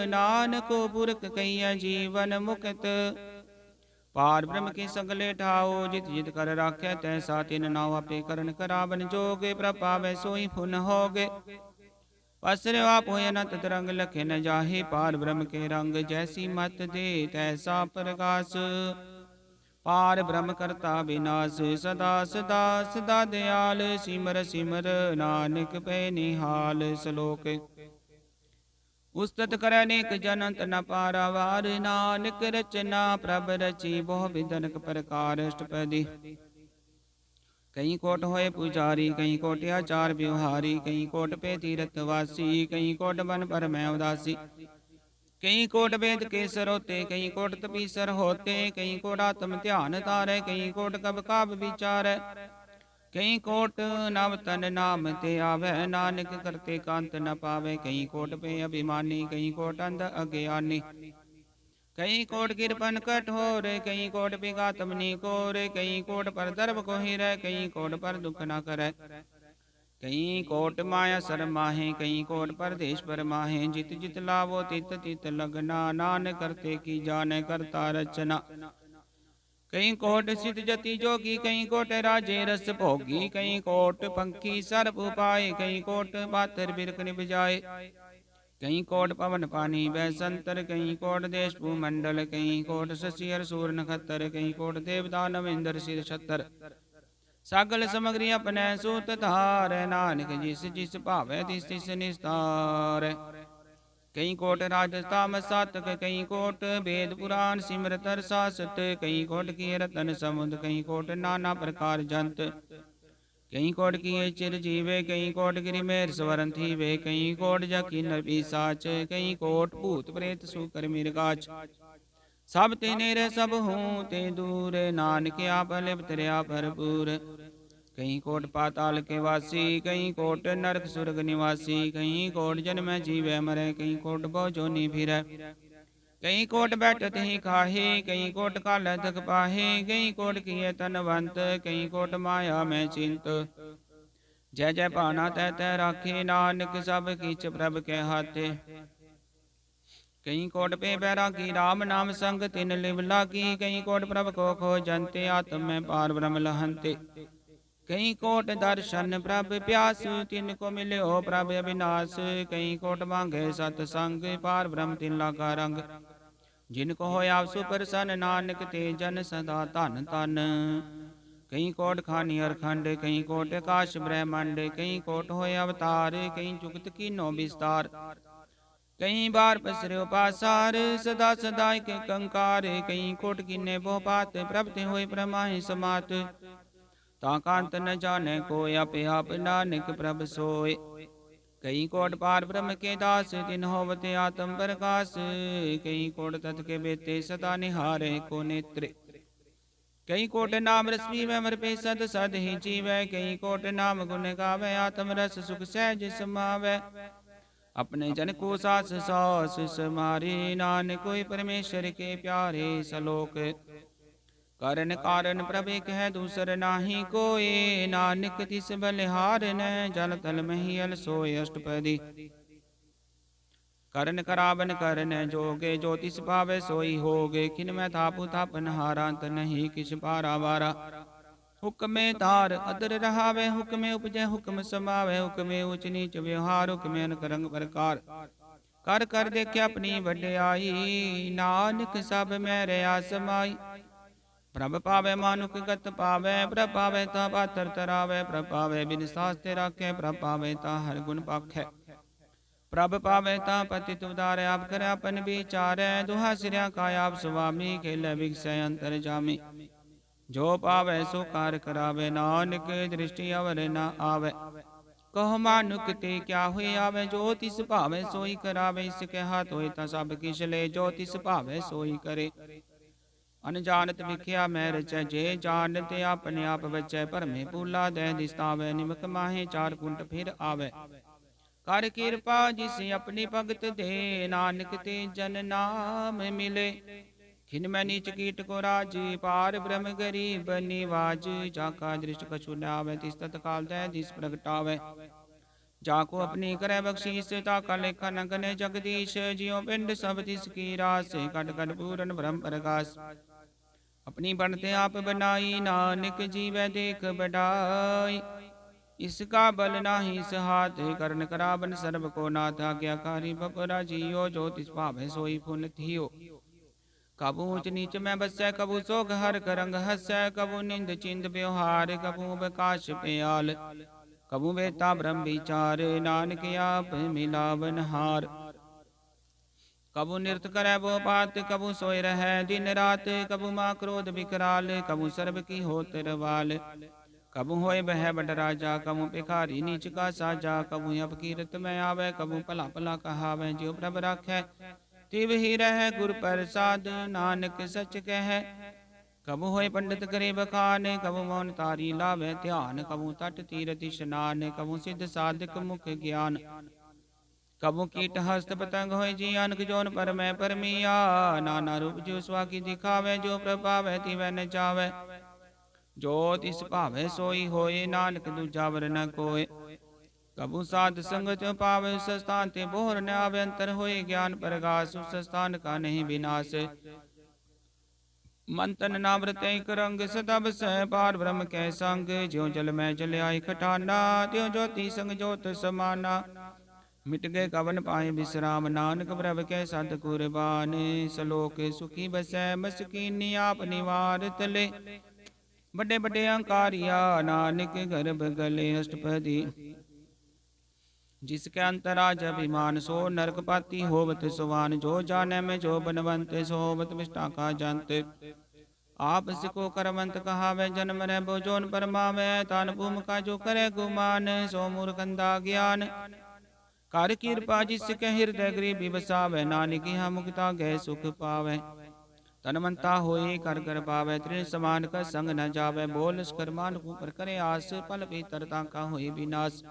नानको पुरख कहिए जीवन मुक्त। पार ब्रह्म के सगले ठाओ, जित जित कर राखे तैसा तिन नाव। आपे करण करावन जोग, प्रपावै सोई पुन होगे। पसरे आप हो अनंत तरंग, लखे न जाहे पार ब्रह्म के रंग। जैसी मत दे तैसा प्रकाश, पार ब्रह्म करता विनाश। सदा सदा सदा दयाल, सिमर सिमर नानक पे निहाल। श्लोक उस्तत करे नेक जनंत न पारावार। नानक रचना प्रभ रची बहु विधनक प्रकार। अष्टपदी। कई कोट होए पुजारी, कई कोट आचार व्यवहारी, कई कोट पे तीर्थवासी, कई कोट बन पर मैं उदासी। कई कोट वेद के सरोते, कई कोट तपीसर होते, कई कोट आत्म ध्यान तारे, कई कोट कब काब विचार। कई कोट नव तन नाम ते आवे, नानक करते कांत न पावे। कई कोट पे अभिमानी, कई कोट अंध अज्ञानी, कई कोट कृपन कठोर, कई कोट विघातम निकोर, कई कोट पर दर्भ को हिरै, कई कोट पर दुख न करे। कई कोट माया सर माहे, कई कोट परदेश पर माहे। जित जित लावो तित तित लगना, नानक करते की जाने करता रचना। कई कोट सिद्ध जति जोगी, कई कोट राजे रस भोगी, कई कोट पंखी सर्प उपाय, कई कोट बातर बिरक निबजाए। कई कोट पवन पानी बैसंतर, कई कोट देश भूमंडल, कई कोट शशि हर सूर नखत्तर, कई कोट देवदानव इंद्र सिर छतर। सगल समग्री अपने सूत धार, नानक जिस जिस भावे तिस तिस निस्तार। कई कोट राजताम सातक, कई कोट वेद पुराण सिमरत सासत, कई कोट की रतन समुद, कई कोट नाना प्रकार जंत। कई कोट किए चिर जीवे, कई कोट गिरि मेर स्वरन थीवे, कई कोट जकी नबी साच, कई कोट भूत प्रेत सुकर मिर्गाच। सब ते नेरे सब हूँ ते दूर, नानक आप लिप्त रहा भरपूर। कई कोट पाताल के वासी, कई कोट नरक सुरग निवासी, कई कोट जन्म जीवे मरे, कई कोट भोजोनी फिरै। कई कोट बैठत ही खाहे, कई कोट काल तक पाहे, कई कोट किए तनवंत, कई कोट माया में चिंत। जय जय पाना तै तै राखे, नानक सब किछ प्रभ के हाथे। कई कोट पे बैरागी, राम नाम संग तिन लिव लागी, कई कोट प्रभ को खोजंते, आत्म में पार ब्रह्म लहंते। कई कोट दर्शन प्रभ प्यास, तिन को मिले हो प्रभ अविनाश, कई कोट मांगे सतसंग, पार ब्रह्म तिन लागा रंग। जिनको हो आप सुप्रसन्न, नानक ते जन सदा धन धन। कई कोट खानी अरखंड, कई कोट काश ब्रह्मंड, कई कोट होए अवतार, कई जुगत कीनो विस्तार। कई बार पसरे पासार, सदा सदा एक कंकार, कई कोट किन्ने बो पात, प्रभ ते होए प्रमाहि समात। ताकांत न जाने को अपे आप, नानक प्रभ सोए। कई कोट पार ब्रह्म के दास, तिन होवते आत्म प्रकाश, कई कोट तत् के बेते सदा निहारे को नेत्रे। कई कोट नाम रश्मि में मर पे सद सद ही जीवै, कई कोट नाम गुण गावे, आत्म रस सुख सहज समावै। अपने जन को सास सास समारे, नानक कोई परमेश्वर के प्यारे सलोक। कारण कारण प्रभ एक है दूसर नाही कोय, नानक तिस बलिहार न जल तल महियल सोय। अष्टपदी। करण करावन करन जोगे, जो तिस पावे सोई होगे, खिन में थापु थापन हारांत नहीं किस पारा वारा। हुक्मे तार अदर रहावे, हुक्मे उपजे हुक्म समावे, हुक्मे ऊंच नीच व्यवहार, हुक्मे अनक रंग प्रकार। कर कर देखे अपनी वड्याई, नानक सब मेरे आसमाई। प्रभ पावे मानुक गत पावे, प्रभ पावे ता पातर तरावे, प्रभ पावे बिन सास्ते राखे, प्रभ पावे ता हर गुण पाखे। प्रभ पावे ता पतित उदारे, आप करे अपन विचारे, दुहा सिरिया का आप स्वामी, खेले विषय अंतर जामी। जो पावे सो कार करावे, नानक दृष्टि अवर न आवे। कहो मानुक ते क्या हुए आवे, जो तिस भावे सोई करावे। इसके हाथ होए ता सब किछ ले, जो तिस भावे सोई करे। अनजानत विख्या मैं रचै, जे जानते अपने आप बचै, पर में पूला दे दिस्तावे, निमक माहे चार कुंट फिर आवे। कर कृपा जिसे अपनी भगत दे, नानक ते जन नाम मिले। खिन मैं नीच कीट को राज, पार ब्रह्म गरीब निवाज। जाका दृष्ट कछु न आवे, तिस तत्काल दे दिस प्रगटावे। जाको अपनी करे बख्शीस, ताका लेखा न गने जगदीश। जियो पिंड सब तिस की रास, कट कट पूरन ब्रह्म प्रकाश। अपनी बनते आप बनाई, नानक जीवै देख बढ़ाई। इसका बल नाही सहात, करण करावन सर्व को नाथ। आज्ञाकारी बपरा जियो, जो तिस भावे सोई पुन थियो। कबू ऊंच नीच में बसै, कबू सोग हर करंग हसै, कबू निंद चिंद व्यवहार, कबू बकाश प्याल। कबू बेता ब्रह्म विचार, नानक आप मिलावन हार। कबू नृत करे वो पात, कबू सोए रहे दिन रात, कबू माँ क्रोध विकराल, कबू सर्ब की होत रवाल। कबू होए बह बड़ राजा, कबू भिखारी नीच का साजा, कबू अपकीरत में आवे, कबू भला भला कहावे। जो प्रभ राखै तिव ही रह गुर प्रसाद, नानक सच कह। कबू होए पंडित करे बखान, कबू मौन तारी लावे ध्यान, कबू तट तीरथ स्नान, कबू सिद्ध साधक मुख ज्ञान। कबू कीट हस्त पतंग होय जियान, जोन पर मैं परमिया। नाना रूप जो स्वाकी दिखावे, जो प्रभावे तिवै न जावे। जो तिस भावे सोई होए, नानक दूजा वर न कोय। कबू साध संगत पावे, उस स्थान ते बोहर न आवे। अंतर होए ज्ञान प्रकाश, उस स्थान का नहीं विनाश। मंतन नावृत एक रंग, सदा बसै पार ब्रह्म कै संग। ज्यों जल में जल आई खटाना, त्यों ज्योति संग ज्योत समाना। मिट गए कवन पाए विश्राम, नानक प्रभ के सत कुरबान। सलोक सुखी बसै मसकीनी, आप निवार तले। बड़े बड़े अंकारिया, नानक गर्भ गले। अष्टपदी जिसके अंतराज अभिमान, सो नरक पाती होवत सुवान। जो जाने में जो बनवंत, सो होवत विष्टा का जंत। आप सिको करवंत कहावे, जन्म रे बो जोन परमावे। तान भूम का जो करे गुमान, सो मूर्खंदा ज्ञान। कर कृपा जिसके हृदय गरीबी बसावे, नानक यहाँ मुक्ता गए सुख पावे। तनमंता होए कर कर पावे, तृण समान का संग न जावे। बोल कर्मान ऊपर करे आस, पल भीतरता का होए विनाश।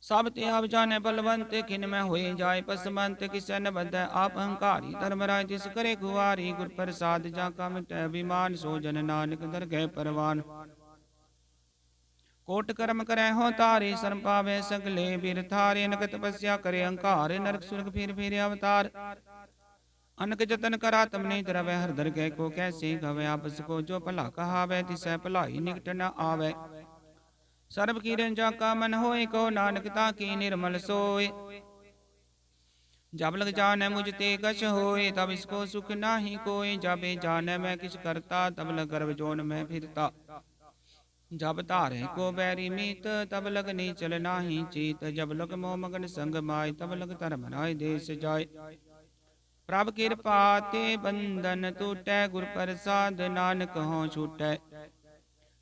सब ते आप जाने बलवंत, किन में होए जाए पसमंत। किसे न बध आप अहंकारी, धर्मराज जिस करे गुआरी। गुर प्रसाद जाका मिटे अभिमान, सो जन नानक दर गए परवान। कोट कर्म करे हो तारे, शर्म पावे सगले बीर थारे। नक तपस्या करे अहंकार, नरक सुरग फिर अवतार। अनक जतन करा तमने द्रवै, हर दर गए को कैसे गवे। आपस को जो भला कहावे, तिसै भलाई निकट न आवे। सर्व कीरन जाका मन होए, को नानक ताकी निर्मल सोए। जब लग जाने मुझ ते कछ होए, तब इसको सुख नाही कोई। जब जाने मैं किछ करता, तब लग गर्भ जोन में फिरता। जब तारे को बैरी मीत, तब लग नीचल नाही चीत। जब लग मोह मगन संग माय, तब लग धर्म राय देश जाय। प्रभ कृपा ते बंधन टूटै, गुर प्रसाद नानक हों छूटै।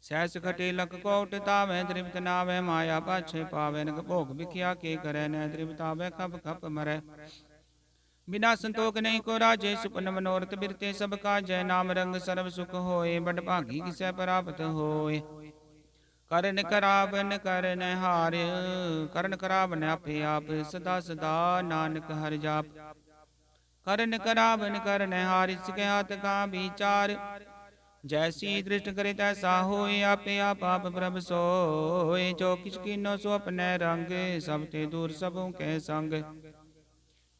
सहस खटे लख कोट तावै, तृप्त नावै माया पाछे पावै। नग भोग विख्या के करे, न तृप्त आवै खप खप मरै। बिना संतोख नहीं को राजे, सुपन मनोरथ बिरते सब काजै। नाम रंग सर्व सुख होए, बड़ भागी किसै प्राप्त होए। करन करावन करन हार, करन करावन आपे आप। सदा सदा नानक हर जाप। करन करावन करन हार, इसके हाथ का विचार। जैसी दृष्ट करे तैसा होए, आपे आप प्रभ सोए। जो किछ कीनो सो अपने रंग, सब ते दूर सबों के संग।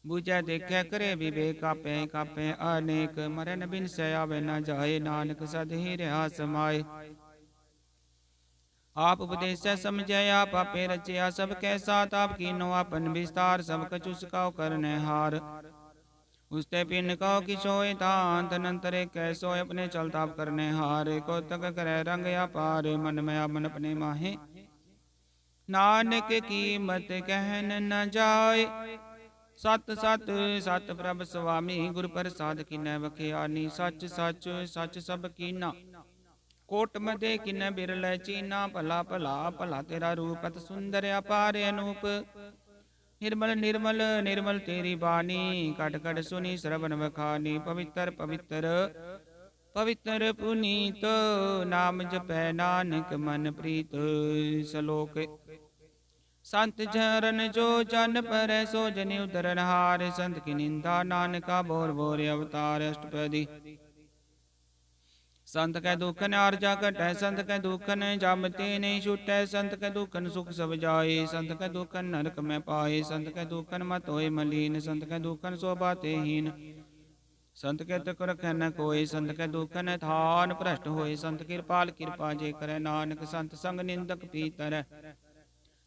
बुझै देखे करे विवेक, आपे कापे अनेक। मरन बिन से आवे न जाए, नानक सद ही रहा समाए। आप उपदेश समझे आप आपे रचया, सब के साथ आप कीनो आपन विस्तार। सब कछु उसका करने हार, उसते पिन कहो कि सोए तांत। नंतरे कैसो अपने चलताप करने हार। को तक करे रंग या पार, मन में मन अपने माहे। नानक की मत कहन न जाए, सत सत सत प्रभ स्वामी। गुर प्रसाद कीनै बखियानी, सच सच सच सब कीना। कोट मदे किन बिरल चीना, भला भला भला तेरा रूप। अत सुंदर अपार अनूप, निर्मल निर्मल निर्मल तेरी बानी। कट कट सुनी श्रवण बखानी, पवित्र पवित्र पवित्र पुनीत। नाम जपै नानक मन प्रीत। सलोक संत चरण जो जन पर, सो जनि उदरन हार। संत की निंदा नानका, बोर बोर अवतार। अष्टपदी संत कै दुखन आरजा कटै, संत कै दुखन जमते नहीं छुटै। संत कै दुखन सुख सब जाए, संत कै दुखन नरक में पाए। संत कै दुखन मत होए मलीन, संत कै दुखन शोभाते हीन। संत के तक रखै न कोय, संत कै दुखन थान भ्रष्ट होए। संत कृपाल कृपा जे करे, नानक संत संग निंदक पीतर।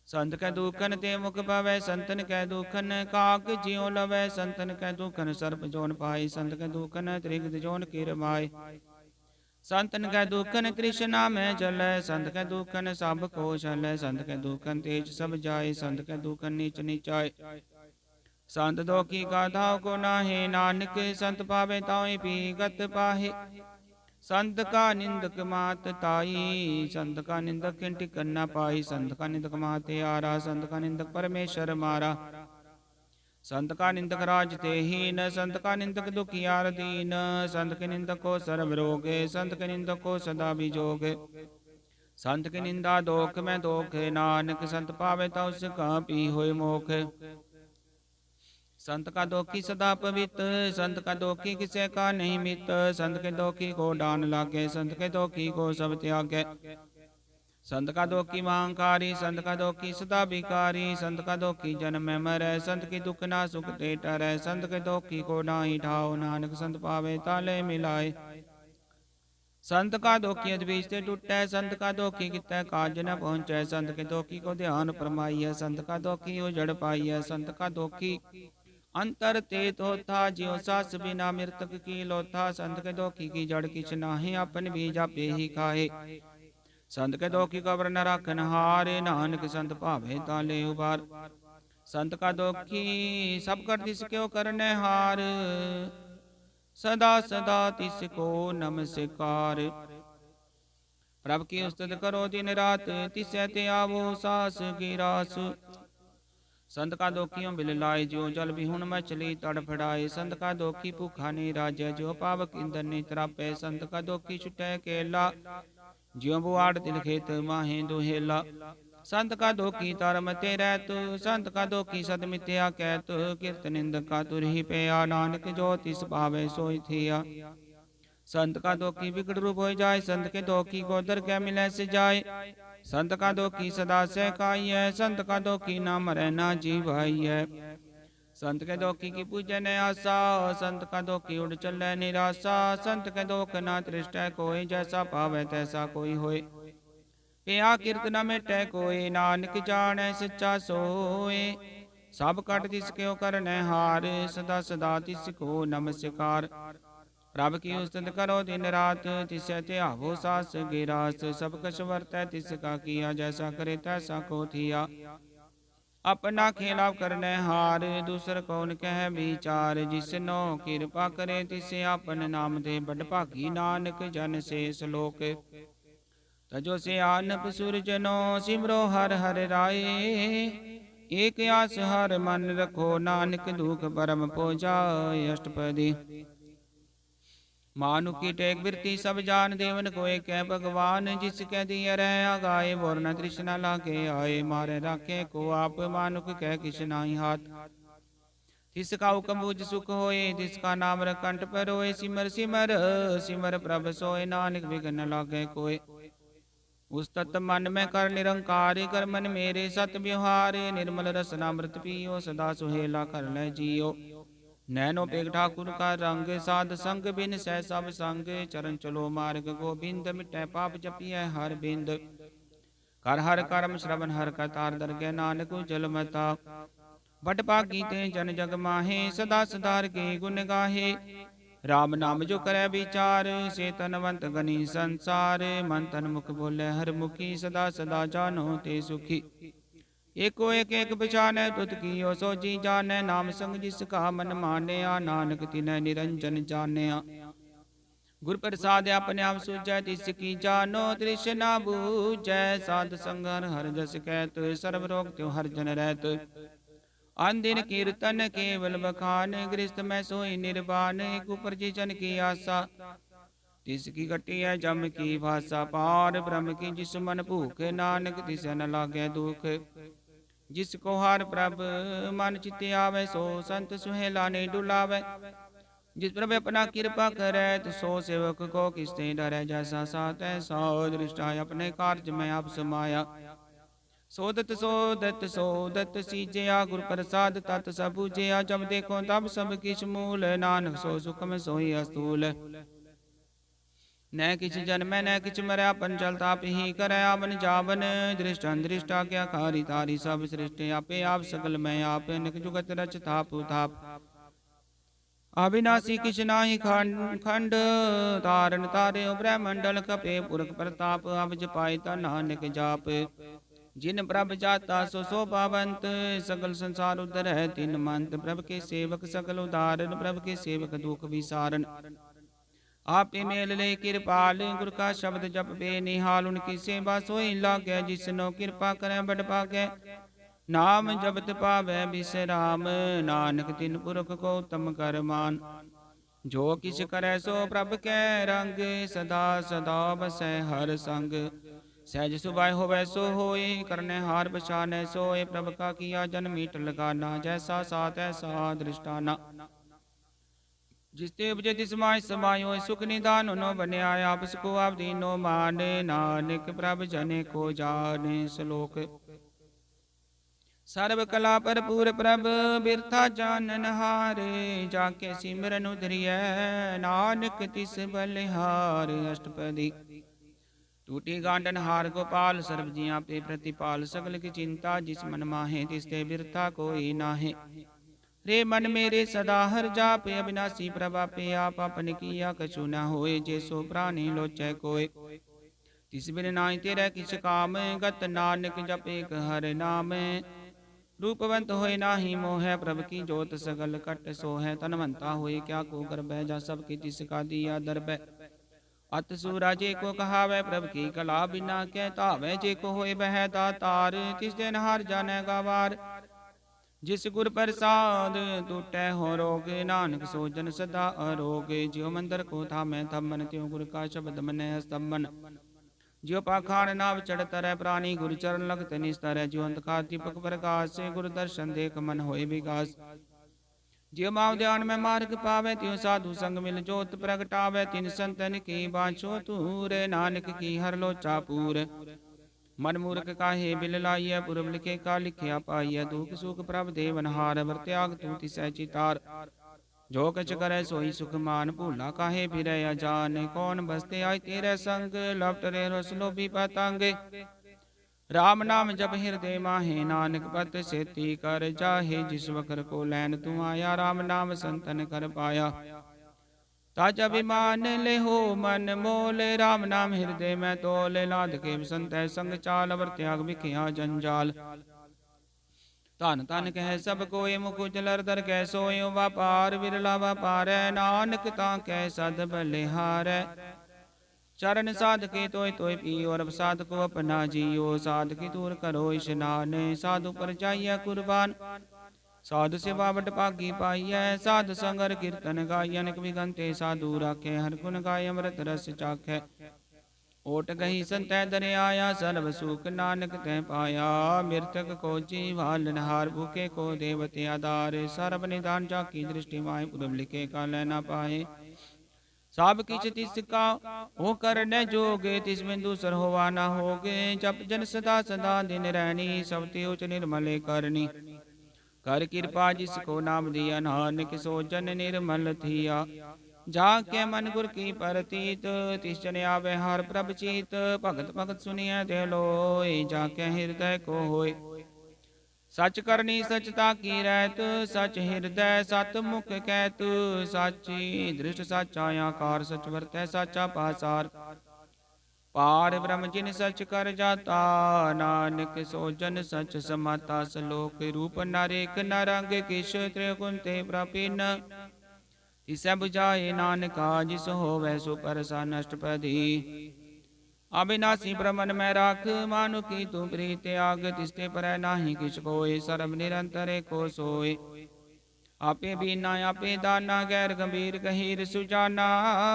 संत कै दुखन ते मुख पवै, संतन कै दुखन काक जियो लवै। संतन कै दुखन सर्प जोन पाए, संत कै दुखन त्रिगद जोन किरमाए। संतन कै दुखन तृष्णा में जलै, संत कै दुखन सब को छलै। संत कै दुखन तेज सब जाए, संत कै दुखन नीच नीचाए। संत दोखी गाथाओ को नाहे, नानक संत पावे ताए पी गत पाहे। संत का निंदक मात ताई, संत का निंदक टिकन न पाई। संत का निंदक माते आरा, संत का निंदक परमेश्वर मारा। संत का निंदक राज ते हीन, संत का निंदक दुखियार दीन। संत के निंदक को सर्व रोग, संत के निंदक को सदा विजोग। संत की निंदा दोख में दोख, नानक संत पावे ता उसका पी होय मोख। संत का दोखी सदा पवित्र, संत का दोखी किसे का नहीं मित। संत के दोखी को डान लागे, संत के दोखी को सब त्यागे। संत का दोखी महांकारी, संत का दोखी सदा भिकारी। संत का दोखी जन्म में मरे, संत की दुख ना सुख ते टरे। संत के दोखी को नाई ठाओ, नानक संत पावे ताले मिलाए। संत का दोखी अद्बीज से टूटे, संत का दोखी कितने काज न पहुँचे। संत के दोखी को ध्यान फरमाइए, संत का दोखी उजड़ पाइए। संत का दोखी अंतर तेत होता, जियो सास बिना मृतक की लोथा। संत के दोखी की जड़ किछ नाहि, अपन बीज आपे ही खाए। संत के दोखी कब्र न राखन हारे, नानक संत पावे ताले उबार। संत का दोखी सब कर तिसको करने हार, सदा सदा तिसको नमस्कार। प्रभु की उस्तुत करो दिन रात, तिसे ते आवो सास की रास। संत का दोखियों बिल लाए, जो जल बिहुन मछली तड़फड़ाए। संत का दोखी भूखा नहीं राजे, जो पावक इंद्र नहीं त्रापे। संत का दोखी छुटे केला, ज्यों बुआड़ तिल खेत माहे दुहेला। संत का दोखी तरम ते रहत, संत का दोखी सद मिथ्या कहत। कीर्त निंदक का तुरही पेया, नानक जो तिस भावे सोई थिया। संत का दोखी विकट रूप हो जाए, संत के दोखी को दरगाह मिले से जाए। संत का दोखी सदा से खाई है, संत का दोखी ना मरे ना जीवाई है। संत के दोखी की पूजन आशा, संत का दोखी उड़ चले निराशा। संत के दोख ना तृष्ट कोई, जैसा पावे तैसा कोई होए। पिया कीर्तन मिटे कोई, नानक जाने सच्चा सोए। सब कट तिसको करने हार, सदा सदा तिसको नमस्कार। प्रभु की उस्तुत करो दिन रात, तिसे त्यावो सास गिरास। सब कछ वर्तै तिसका किया, जैसा करे तैसा को थिया। अपना खेला करने हार, दूसर कौन कह विचार। जिसनो कृपा करे तिसे आपन नाम दे, बड़ भागी नानक जन से श्लोक। तजो से आनप सूरजनो, सिमरो हर हर राय। एक आस हर मन रखो, नानक दुख परम पोजाय। अष्टपदी। मानु की टेक बिरती सब जान, देवन को एक है भगवान। जिसके दिए रहे आगाए, बोर न तृष्णा लागे आए। मारे राखे को आप, मानुक कह किछ नाहि हाथ। तिसका हुक्म बुझ सुख होए, तिसका नाम कंठ पर होए। सिमर सिमर सिमर प्रभ सोए, नानक विघ्न लागे कोय। उस तत्त मन में कर निरंकार, कर मन मेरे सत व्यवहार। निर्मल रसनामृत पियो, सदा सुहेला कर ले जियो। नैनो पेग ठाकुर का रंग, साध संग बिन सह सब संग। चरण चलो मार्ग गोबिंद, मिटै पाप जपिय हर बिंद। कर हर कर्म श्रवण हर कतार, दरगह नानक जल मता। बट भागी ते जन जग माहे, सदा सदार के गुण गाहे। राम नाम जो करे विचार, से तनवंत गनी संसार। मन तन मुख बोले हर मुखी, सदा सदा जानो ते सुखी। एको एक एक पछानै, तुत कियो सो जी जानै। नाम संग जिसका मन मानया, नानक तिनै निरंजन जानया। गुर प्रसाद अपने आप सूझै, तिसकी जानो तृष्णा बूझै। साध संग हर हर जस कहत, सर्व रोग त्यो हर जन रहत। आन दिन कीर्तन केवल बखान, गृहस्थ में सोई निर्वाण। ऊपर जिजन की आशा, तिसकी कटी है जम की भाषा। पार ब्रह्म की जिस मन भूख, नानक तिसे न लागे दुख। जिसको हर प्रभ मन चित आवे, सो संत सुहेला नहीं डुलावे। जिस प्रभ अपना कृपा करे, तो सो सेवक को किसते डरे। जैसा साथ ऐसा दृष्टा, अपने कार्य में आप समाया। सोदत सोदत सोदत सीजया, गुर प्रसाद तत् सब बुझया। जब देखो तब सब किछ मूल, नानक सो सुख में सोई अस्तूल। न किछ जन्म न किछ मरै, अपन चल ताप ही करे आवन जावन। दृष्टन दृष्टा क्या कारी तारी, सब सृष्टि आपे आप सकल मैं आप। निक जुगत रच थाप थाप, अविनाशी किछ नाहि खंड। तारन तारे ब्रह्मंडल, कपे पुरख प्रताप। अब जपाई ता नानक जाप। जिन प्रभ जाता सो शोभावंत, सकल संसार उधर है तिन मंत। प्रभ के सेवक सकल उदाहरण, प्रभ के सेवक दुख विसारण। आपे मेल ले कृपाल, गुर का शब्द जप बे निहाल। उनकी सेवा सोई लागे, जिसनो कृपा करे बड़ पागे। नाम जपत पावै बिसराम, नानक तिन पुरख को उत्तम कर मान। जो किछ करे सो प्रभ कै रंग, सदा सदा बसै हर संग। सहज सुभाय होवै सो होए, करने हार पछानै सोए। प्रभ का किया जन मीट लगाना, जैसा साथ ऐसा दृष्टाना। जिसते उपजे तिस माय समायो, सुख निदान उनो बन्या। आपस को आप दीनो मान, नानक प्रभ जने को जाने। श्लोक। सर्व कला भरपूर प्रभ, बिरथा जानन हार। जाके सिमरन उधरिय, नानक तिस बलिहार। अष्टपदी। टूटी गांडन हार गोपाल, सर्व जियां पे प्रतिपाल। सगल की चिंता जिस मन माहे, तिसते बिरथा कोई नाहे। रे मन मेरे सदा हर जाप, अविनाशी प्रभा पे आप। अपन किया कछु न होए, जे सो प्राणी लोचै कोय। तिस बिन नाई तेरे किछ काम, गत नानक जप एक हर नाम। रूपवंत होए नाही मोह, प्रभ की जोत सगल कट सोह। तनवंता होए क्या को करबै, जा सबके तिसका दिया दरबै। अत सूरा जे को कहावै, प्रभ की कला बिना कै तावै। जे को होए बह दातार, तिस दिन हार जाने गवार। जिस गुर प्रसाद टूटै हो रोग, नानक सो जन सदा अरोग। ज्यों मंदिर को थामै थम्मन, त्यों गुर का शब्द मनै स्तंभन। ज्यों पाखान नाव चढ़ तरह, प्राणी गुरु चरण लगत निस्तर। ज्यों अंधकार दीपक प्रकाश, गुरु दर्शन देख मन होए विकास। ज्यों माव ध्यान में मार्ग पावे, त्यों साधु संग मिल जोत प्रगटावे। तिन संतन की बाँछो तूर, नानक की हर लोचा पूर। मन मूर्ख काहे बिल लाइय, पुरब लिखे का लिखिया पाइय। दुख सुख प्रभ देवनहार, वर त्याग तू तिसै चितार। जो कछ करे सोई सुख मान, भूला काहे फिरै अजान। कौन बसते आय तेरे संग, लपट रे रस लोभी पतंग। राम नाम जप हृदय माहे, नानक पत सेती कर जाहे। जिस वकर को लैन तू आया, राम नाम संतन कर पाया। ताज अभिमान ले हो मन मोल, राम नाम हृदय में तोल। लाद के संत संग चाल, अवर त्याग बिखिया जंजाल। धन धन कह सब कोय, मुख उजलर दर कै सोय। व्यापार विरला व्यापारै, नानक तां कै सद बलिहारै। चरण साध के तोय तोय पियो, और साध को अपना जियो। साध की दूर करो स्नान, साधु पर जाइय कुर्बान। साधु सेवा बट भागी पाइय, साध संगर कीर्तन गाय। अनेक विघंते साधु राखे, हर गुण गाय अमृत रस चाखै। ओट गही संतै दर आया, सर्व सुख नानक तै पाया। मृतक को जीवाल नहार, भूखे को देवते आधार। सर्व निधान जाकी दृष्टि माय, पुरब लिखे का लेना पाए। सब किछ तिसका हो करने जोग, तिस बिंदु सर होवा न होगे। जप जन सदा सदा दिन रैनी, सब ते उच निर्मल करनी। कर कृपा जिसको नाम दिया, नानक सो जन निर्मल थिया। जाके मन गुर की परतीत, तिस जन आवे हर प्रभ चीत। भगत भगत सुनिए दे लोय, जाके हृदय को होय। सच करनी सचता की रहत, सच हृदय सत मुख कहत। साची दृष्ट साचा आकार, सच वर्तै साचा पासार। पार ब्रह्म जिन सच कर जाता, नानक सो जन सच समाता। सलोक रूप नरेक न रंग, किश त्रिगुण ते प्रपिन। तिसै बुझाए नानका, जिस होवै सो परसन। अष्टपदी। अविनाशी ब्रह्मन में राख, मानु की तू प्रीत त्याग। तिसते पर नाही किछ कोय, सर्व निरंतर को सोय। आपे बीना आपे दाना, गैर गंभीर गहीर सुजाना।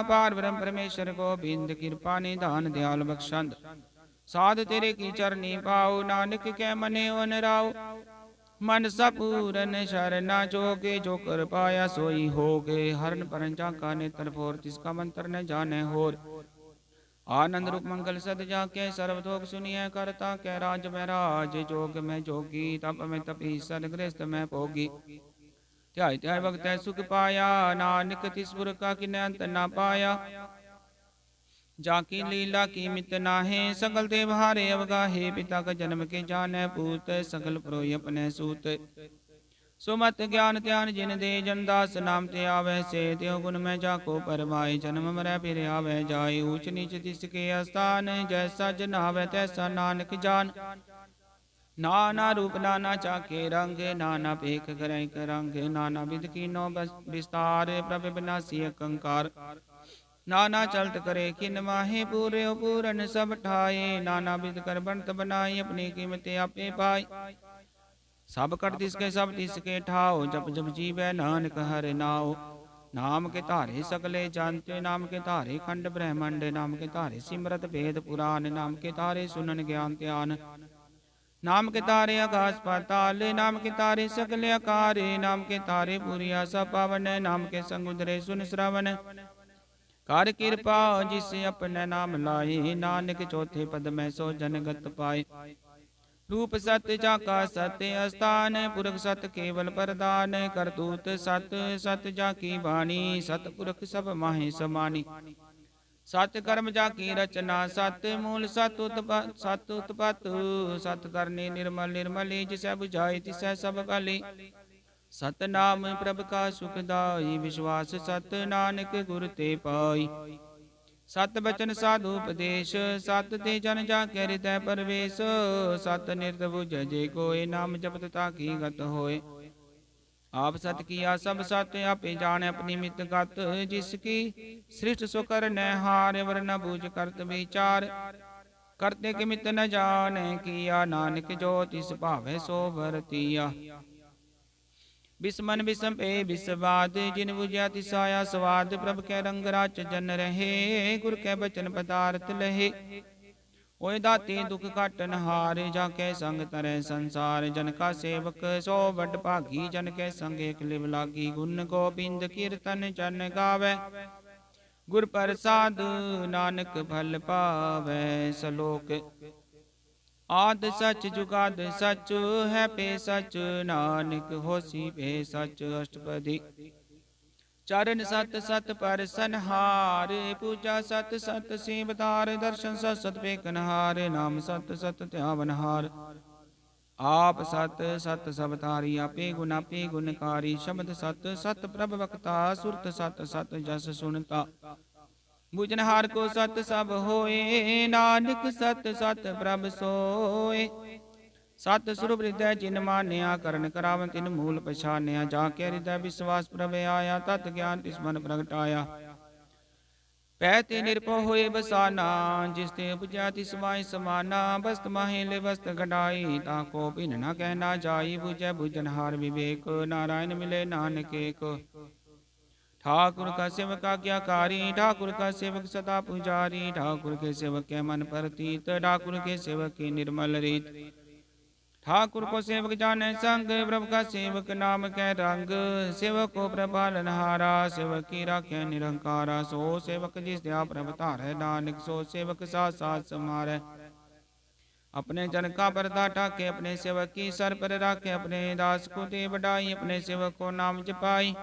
पार ब्रह्म परमेश्वर गोबिंद, कृपा निधान दयाल बख्शंद। साध तेरे की चरनी पाओ, नानक के मने वन राव। मन सा पूरन शरणा जोगे, जो कर पाया सोई होगे। हरण परन जाका नेत्र फोर, तिसका मंत्र न जाने होर। आनंद रूप मंगल सद जाके, सर्वतोक सुनिए करता कै राज में राज। जोग में जोगी, तप में तपी, सदगृहस्थ में भोगी। ध्याय ध्याय भक्त सुख पाया, नानक तिस पुर का किन्ने अंत न पाया। जाकी लीला की मित नाहे, सकल देव हारे अवगाहे। पिता का जन्म के जाने पूत, सकल प्रोय अपने सूत। सुमत ज्ञान ध्यान जिन दे, जन दास नाम ते आवे से। त्यो गुण में जाको परमाय, जन्म मरै फिर आवे जाय। ऊंच नीच तिसके स्थान, जैसा जन आवे तैसा नानक जान। नाना रूप नाना चाके रंग, नाना पेख करय करंग, नाना विध कीनो विस्तार, प्रभ विनाशी कंकार। नाना चलत करे किन माहे, पूरे पूरन सब ठाए, नाना विध कर बनत बनाई, अपनी कीमत आपे पाई। सब कर तिसके सब तिसके ठाओ, जप जप जीवै नानक हर नाओ। नाम के धारे सकले जानते, नाम के धारे खंड ब्रह्मंड, नाम के धारे सिमरत वेद पुराण, नाम के धारे सुनन ज्ञान ध्यान। नाम के तारे आकाश पाताल, नाम के तारे सकल आकार, नाम के तारे पुरिया सब पावन, नाम के संग उधरे सुन श्रवण। कर कृपा जिसे अपने नाम लाए, नानक चौथे पद में सो जनगत पाए। रूप सत्य जाका सत्य अस्थान, पुरख सत्य केवल प्रदान, करतूत सत्य सत्य जाकी वाणी, सतपुरख सब माहे समानी। सत्य कर्म जाकी रचना, सत्य मूल सत्य उत्पत्त, सत्य करने निर्मल निर्मली, जिसे बुझाई तिसै सब भली। सतनाम प्रभ का सुखदाई, विश्वास सत्य नानक गुर ते पाई। सत बचन साधु उपदेश, सत ते जन जाके हृदय परवेश, सत निरत बुझ जे कोय, नाम जपत ताकी गत होय। आप सत किया सब सत, आपे जान अपनी मित गत, जिसकी सृष्ट सो करने हार, वर न बूझ करत विचार। करते के मित न जाने किया, नानक जो तिस भावे सो वरतिया। बिस्मन बिसम पे बिस्वाद, जिन बुझिया तिसाया स्वाद, प्रभ के रंग राच जन रहे, गुर के बचन पदार्थ लहे। ओए दाते दुख काटन हार, जाके संग तरह संसार, जन का सेवक सो बड भागी, जन के संग एक लिव लागी। गुण गोबिंद कीर्तन जन गावे, गुर प्रसाद नानक फल पावे। सलोक आद सच जुगाद सच, है पे सच नानक होसी पे सच। अष्टपदी चरण सत सत पर संहार, पूजा सत सत सेवतार, दर्शन सत सत पेखनहार, नाम सत सत ध्यावनहार। आप सत सत सब तारी, आपे गुणकारी, शब्द सत सत प्रभ वक्ता, सुरत सत सत जस सुनता। बुझनहार को सत सब होए, नानक सत सत प्रभ सोए। सत स्वरूप हृदय जिन मान्या, करण करावन तिन मूल पछान्या। जाके हृदय विश्वास प्रभ आया, तत् ज्ञान तिस मन प्रगटाया। पैते निरपो होए बसाना, जिसते उपजा तिस माहि समाना। वस्त माहि ले वस्त घटाई, ताको भिन्न न कहना जाई। बुझै बुझनहार विवेक, नारायण मिले नानक एक। ठाकुर का सेवक आज्ञाकारी, ठाकुर का सेवक सदा पुजारी, ठाकुर के सेवक के मन प्रतीत, ठाकुर के सेवक की निर्मल रीत। ठाकुर को सेवक जाने संग, प्रभु का सेवक नाम कै रंग। सेवक को प्रपालनहारा, सेवक की राखे निरंकारा। सो सेवक जिस दया प्रभ धारै, नानक सो सेवक साथ साथ समारै। अपने जन का परदा ठाके, अपने सेवक की सर पर राखे। अपने दास को दे बढ़ाई, अपने सेवक को नाम जपाई।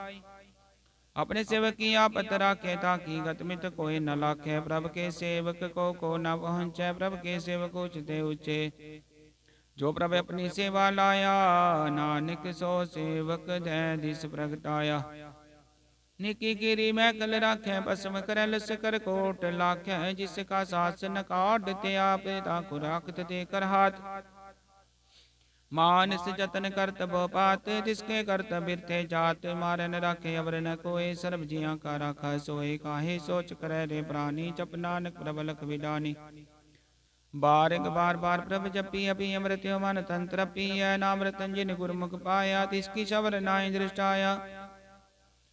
अपने सेवक की आपत राखे, ताकि गतमित कोई न लाखे। प्रभु के सेवक को न पहुँचे, प्रभु के सेवक उचते ऊंचे। जो प्रभु अपनी सेवा लाया, नानक सो सेवक दे दिस प्रगटाया। निकी गिरी मैं कल राखे, भस्म करल कर कोट लाखे। जिसका शासन काटते आप, ताकु राखत ते कर हाथ। मानस जतन करत बो पात, जिसके करत बिरथे जात। मारन राखे अवर न कोय, सर्व जिया का राखा सोए। काहे सोच करे रे प्राणी, जप नानक प्रबलख विडानी। बारंग बार बार प्रभ जपी, अपि अमृत मन तंत्र पिय। नाम रतन जिन गुरमुख पाया, तिसकी शबर नाई दृष्टाया।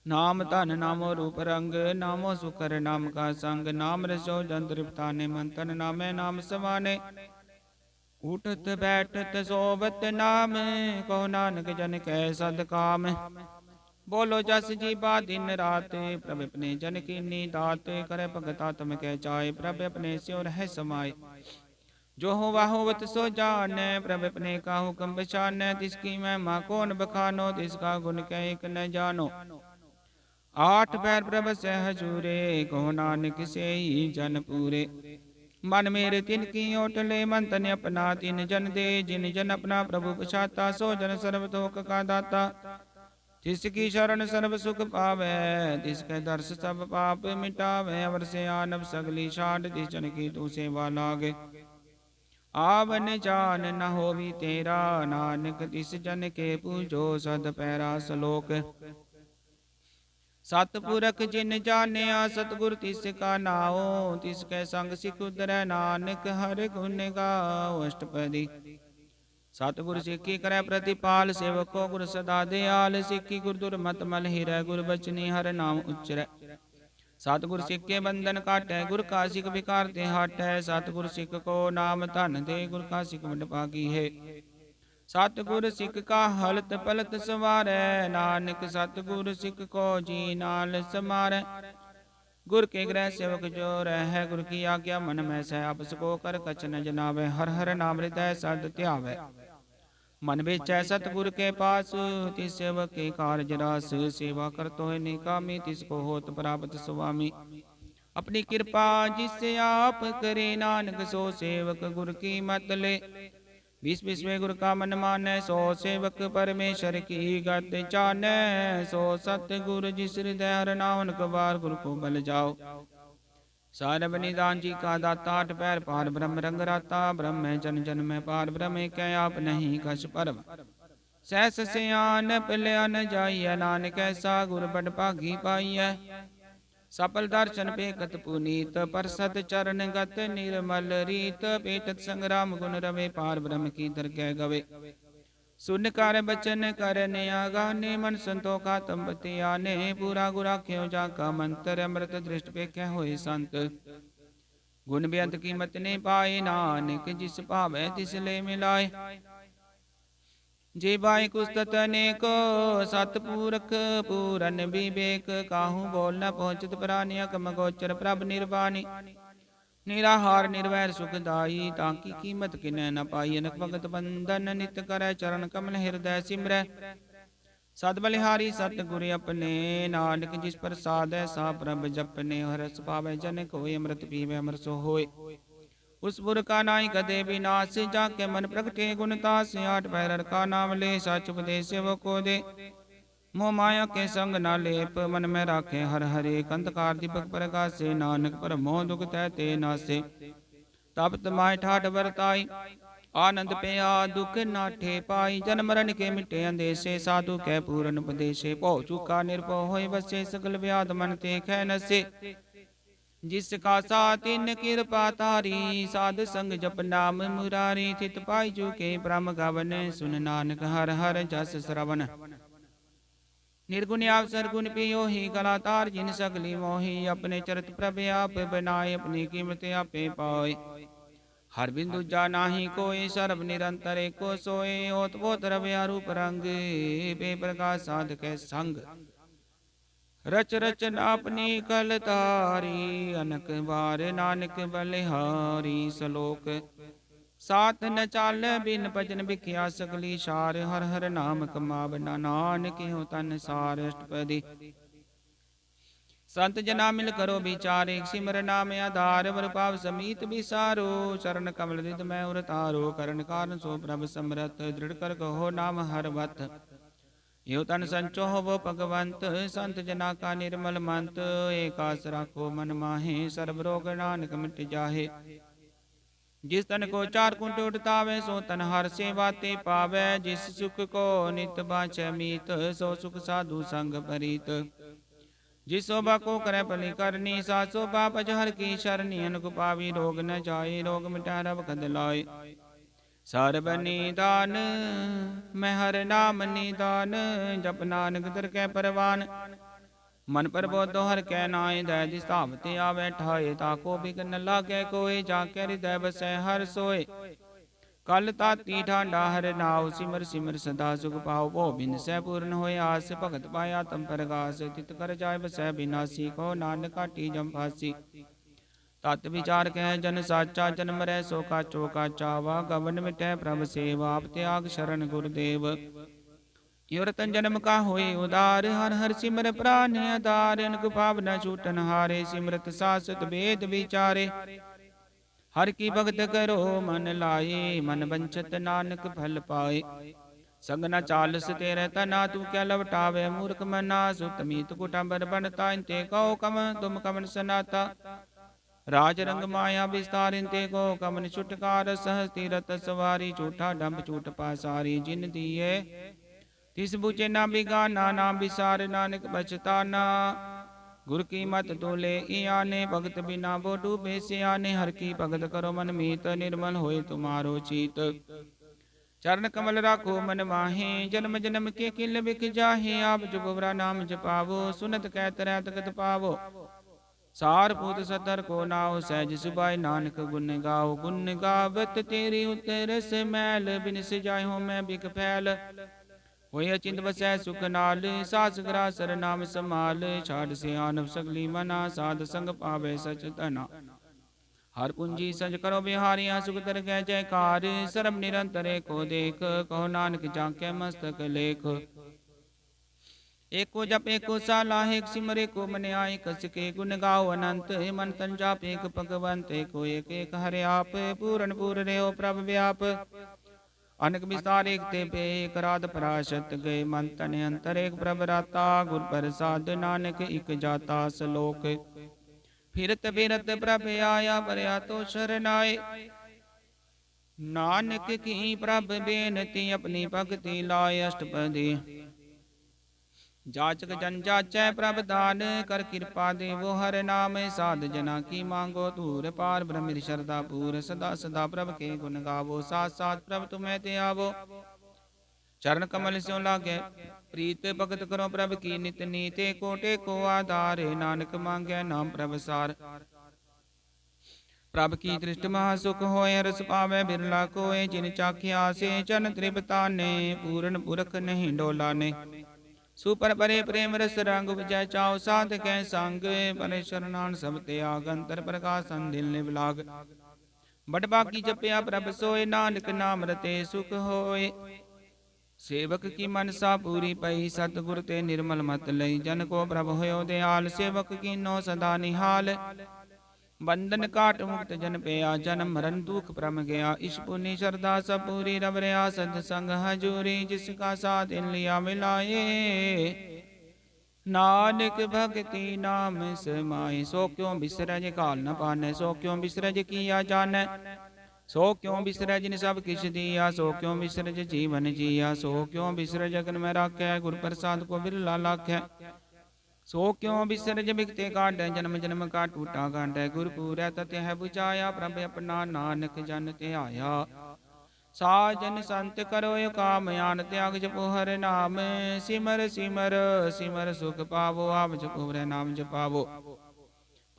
नाम धन नामो रूप रंग, नामो सुकर नाम का संग। नाम रसो जन तृप्ताने, मंथन नामे नाम समाने। उठत बैठत सोबत नाम, को नानक जन कै सद काम। बोलो जस जी बा दिन रात, प्रभ अपने जन की नी दात। करे भगता तुम कह चाहे, प्रभ अपने स्यों रह समाए। जो हो वाहोवत सो जाने, प्रभ अपने का हुक्म बचाने। तिसकी महिमा कौन बखानो, तिसका गुण कह एक न जानो। आठ पैर प्रभ से हजूरे, कहो नानक से ही जन पूरे। मन मेरे तिनकी ओटले, मन तन अपना तिन जन दे। जिन जन अपना प्रभु पछाता, सो जन सर्व तोक का दाता। जिसकी शरण सर्व सुख पावे, तिसके दर्श सब पाप मिटावे। अवर से आनब सगली छाड़, तिस जन की तू सेवा लागे। आवन जान न होवी तेरा, नानक तिस जन के पूजो सद पैरा। सलोक। सतपुरख जिन जानिया, सतगुर तिस का नाओ। तिसके संग सिख उतरै, नानक हर गुण गाओ। अष्टपदी। सतगुर सिक्खी करै प्रतिपाल, सेवको गुर सदा दयाल। सिक्खी गुर दुर्मत मल हिरै, गुर बचनी हर नाम उच्चरै। सतगुर सिख के बंधन काटै, गुर का सिख विकार ते हटै। सतगुर सिख को नाम धन दे, गुर का सिख वड भागी है। सतगुर सिख का हलत पलत सवारै, नानक सतगुर सिख को जी नाल समारै। गुर के ग्रह सेवक जो रहै, गुर की आज्ञा मन में सह। आपस को कर कछ न जनावै, हर हर नाम हृदय सद ध्यावै। मन बेचै सतगुर के पास, तिस सेवक के कारज रास। सेवा करतो है निकामी, तिसको होत प्राप्त सुआमी। अपनी कृपा जिससे आप करे, नानक सो सेवक गुर की मत ले। विस विश्वे गुर का मन मानै, सो सेवक परमेश्वर की गत जानै। सो सतगुर जिस हृदय हर नावन कबार, गुर को बल जाओ। सारब निदान जी का दाता, आठ पैर पार ब्रह्म रंग राता। ब्रह्म जन जन में पार ब्रह्म, कै आप नहीं कछ परम। सहस सियान पिलयन जाइय, नानक ऐसा गुर बड़ भागी पाइय। सफल दर्शन पेखत पुनीत, परसत चरण गत निर्मल रीत। पेटत संग्राम गुण रवे, पार ब्रह्म की दरगह गवे। सुन कर बचन करने आगाने, मन संतोखा तंबति आने। पूरा गुर आख्यो जाका मंत्र, अमृत दृष्ट पेख्या होए संत। गुण बेअंत कीमत ने पाए, नानक जिस भावै तिस ले मिलाए। जे बाई कुस्तत अनेको, सतपुरख पूरन विवेक। काहू बोल न पहुँचत प्राणी, अकम गोचर प्रभ निर्वाणी। निराहार निर्वैर सुखदाई, ताकि कीमत किन्ह न पाई। अनक भगत बंधन नित करै, चरण कमल हृदय सिमरै। सद बलिहारी सतगुर अपने, नानक जिस प्रसाद सा प्रभ जपने। हरस पावै जन कोय, अमृत पीवै अमर सो होय। उस पुर का नाई कदे विनाश, जाके मन प्रगटे गुण तास। आठ पैरर का नाम ले, सच उपदेश वो को दे। मोह माया के संग ना लेप, मन में राखे हर हरे। अंधकार दीपक प्रकाशे, नानक पर मोह दुख तहते नासे। तब तमाय ठाठ बरताई, आनंद पे दुख नाठे पाई। जन मरण के मिटे अंदेशे, साधु कै पूरन उपदेशे। पौ चुका निर्भो होय बसे, सकल व्याध मन ते खे नसे। जिसका साथ इन कृपा तारी, साध संग जप नाम मुरारी। थित पाई चुके ब्रह्म गवन, सुन नानक हर हर जस श्रवण। निर्गुण अवसर गुण पियो ही, कलातार जिन सगली मोही। अपने चरित प्रभ आप बनाए, अपनी कीमत आपे पाए। हर बिंदु जाना ही कोई, सर्व निरंतर एको सोए। ओत पोत रवि रूप रंग, बेप्रकाश साध के संग। रच रचन अपनी कल तारी, अनक बार नानक बलिहारी। सलोक। साथ न चाल बिन भजन बिख्या, सगली सार। हर हर नाम कमावना, नानक हो तन सार। अष्टपदी। संत जना मिल करो विचार, एक सिमर नाम आधार। वर पाव समीत विसारो, शरण कमल रिद मैं उरतारो। करण कारण सो प्रभ समरथ, दृढ़ कर कहो नाम हर वत। यो तन संचो वो भगवंत, संत जना का निर्मल मंत। एक आस राखो मन माहे, सर्व रोग नानक मिट जाहे। जिस तन को चार कुंट उठतावे, सो तन हर सेवा ते पावे। जिस सुख को नित बाँचै मीत, सो सुख साधु संग परीत। जिस शोभा को करे भली करनी, सा शोभा पजहर की शरणी। अनक पावी रोग न जाए, रोग मिटा रब कद लाए। सर्व निदान मैं हर नाम निदान, जप नानक दर कै परवान। मन पर बोधो हर कै नाय, दय दिसावते आवे ठाए। ताको बिघन लागे कोय, जाके हृदय बसै हर सोए। कल ताती ठांडा हर नाव, सिमर सिमर सदा सुख पाओ। वो बिन सै पूर्ण होय आस, भगत पाया तम परगास। तित कर जाय बसै बिनासी, को नानक काटी जम फासी। तत् विचार कह जन साचा, जन्म रह सो काचो काचा। वा गवन मिटै प्रभ सेवा, आप त्याग शरण गुरुदेव। यो रतन जन्म का होए उदार, हर हर सिमर प्राण आधार। अनक भावना छूटन हारे, सिमरत सासत वेद विचारे। हर की भगत करो मन लाए, मन बंचत नानक फल पाए। संग न चालस तेरे तना, तू क्या लवटावे मूर्ख मना। सुत मीत कुटुंबर बनता, इनते कहो कम तुम कमन सनाता। राज रंग माया विस्तारिन ते को कमन छुटकार सहज तीरथ सवारी झूठा डंब झूठ पासारी जिन दिए तिस बुझे ना बिगाना ना बिसार नानक बचताना गुर की मत तोले आने भगत बिना बो डूबे से आने हर की भगत करो मन मीत निर्मल होए तुम्हारो चीत चरण कमल राखो मन माहे जन्म जन्म के किल बिख जाहे आप जुबरा नाम जपावो सुनत कहत रहत गत पावो सार पूत सतर को नाव सहज सुबाई नानक गुन गाओ गुन गावत तेरी उतर से मैल बिन जाय हो मैं बिक फैल होय अचिंत बसै सुख नाल सास ग्रासर नाम समाल छाड़ से आनव सगली मना साध संग पावे सच तना हर पूंजी सज करो बिहारिया सुख तर गै जयकार सरब निरंतर को देख कहो नानक जाके मस्तक लेख एको जप एको साला एक सिमरे को मन आए कस के गुण गाओ अनंत मन तन जाप एक भगवंत एको एक एक हरे आप पूरन पूर रे हो प्रभ व्याप अनक विस्तार एक ते पे एक रात पराशत गए मन तन अंतर एक प्रभ राता गुर प्रसाद नानक इक जाता सलोक फिरत फिरत प्रभ आया परया तो शरणाए नानक की प्रभ बेनती अपनी भक्ति लाए अष्टपदी जाचक जन जाचै प्रभ दान कर कृपा देवो हर नाम साध जना की मांगो दूर पार ब्रह्म श्रद्धा पूर सदा सदा प्रभ के गुण गावो साथ साथ प्रभ तुम्हें ते आवो चरण कमल स्यों लागे प्रीत भगत करो प्रभ की नित नीते कोटे को आधार नानक मांगे नाम प्रभ सार प्रभ की दृष्टि महासुख होए रस पावे बिरला कोय जिन चाखिया से चन त्रिपताने पूर्ण पुरख नहीं डोलाने सुपर परे प्रेम रस रंग विजय चाओ साध कै संग परे शरणान सब त्याग अंतर प्रकाशन दिल निवलाग बट बाकी जपया प्रभ सोए नानक नाम रते सुख होए सेवक की मनसा पूरी पई सतगुर ते निर्मल मत लई जन को प्रभ होयो दयाल सेवक की नो सदा निहाल बंधन काट मुक्त जन पेया जन्म मरण दुख प्रम गया इस पुनि श्रद्धा सब पूरी रब रया सद संग हजूरी जिसका साथ इन लिया मिलाए नानक भक्ति नाम समाए सो क्यों बिसरज काल न पाने सो क्यों बिसरज किया जाने सो क्यों बिसरज जिन सब किछ दिया सो क्यों बिसरज जीवन जिया सो क्यों बिसरज जगन में राखे गुरु प्रसाद को बिरला लाखे सो क्यों बिसरज बिकते काट जन्म जन्म का टूटा गांड गुरपुर तत्य है बुझाया प्रभ अपना नानक जन ते आया साजन संत करो काम यान त्याग जपो हर नाम सिमर सिमर सिमर सुख पावो आप जपो हर नाम जपावो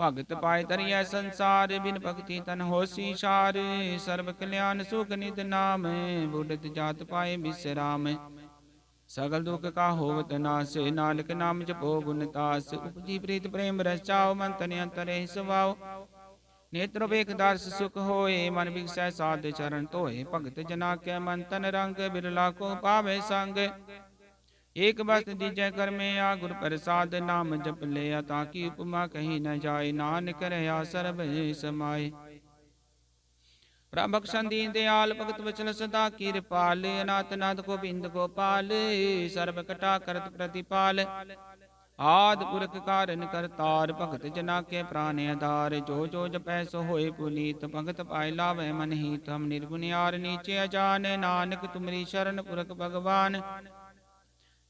भगत पाए तरिया संसार बिन भक्ति तन होसी सार सर्व कल्याण सुख नित नाम बुढ़त जात पाए विश्राम सगल दुख का होवत नास नानक नाम जपो गुण तास उपजी प्रीत प्रेम रस चाओ मन तन अंतर सवाओ नेत्र बेख दर्श सुख होए मन विषय साध चरण तोए भगत जना के मन तन रंग बिरला को पावे संग एक बस्त दीजय कर में आ गुर प्रसाद नाम जप ले ताकि उपमा कहीं न जाए नानक रहा सर्व समाए प्रभक्षण दीन दयाल भगत वचन सदा कृपाल अनाथ नाथ गोविंद गोपाल सर्व कटा करत प्रतिपाल आद पुरख कारण करतार भगत जना के प्राण आधार जो जो जपै सो होए पुनीत भगत पाए लावे मन हित हम निर्गुण यार नीचे अजान नानक तुमरी शरण पुरख भगवान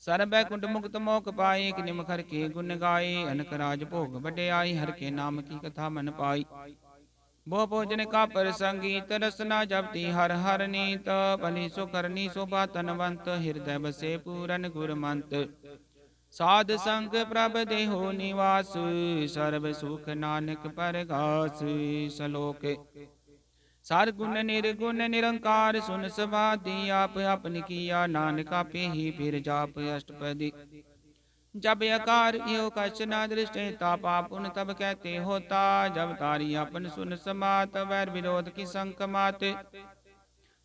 सर्व कुंड मुक्त मोक पाए कि निमखर के गुण गाए अनक राज भोग बड़े आई हर के नाम की कथा मन पाई भो भोजन का प्रसंगीत रसना जपती हर हर नीत बलि सो करनी शोभा तनवंत हृदय बसे पूरन गुरमंत साध संग प्रभ देहो निवास सर्व सुख नानक परगास सलोक सार गुण निर्गुण निरंकार सुन समाधि आप अपनी किया नानक पे ही फिर जाप अष्टपदी जब यकार यो कशन दृष्टि तापा पुन तब कहते होता जब तारी अपन सुन समात वैर विरोध की संक मात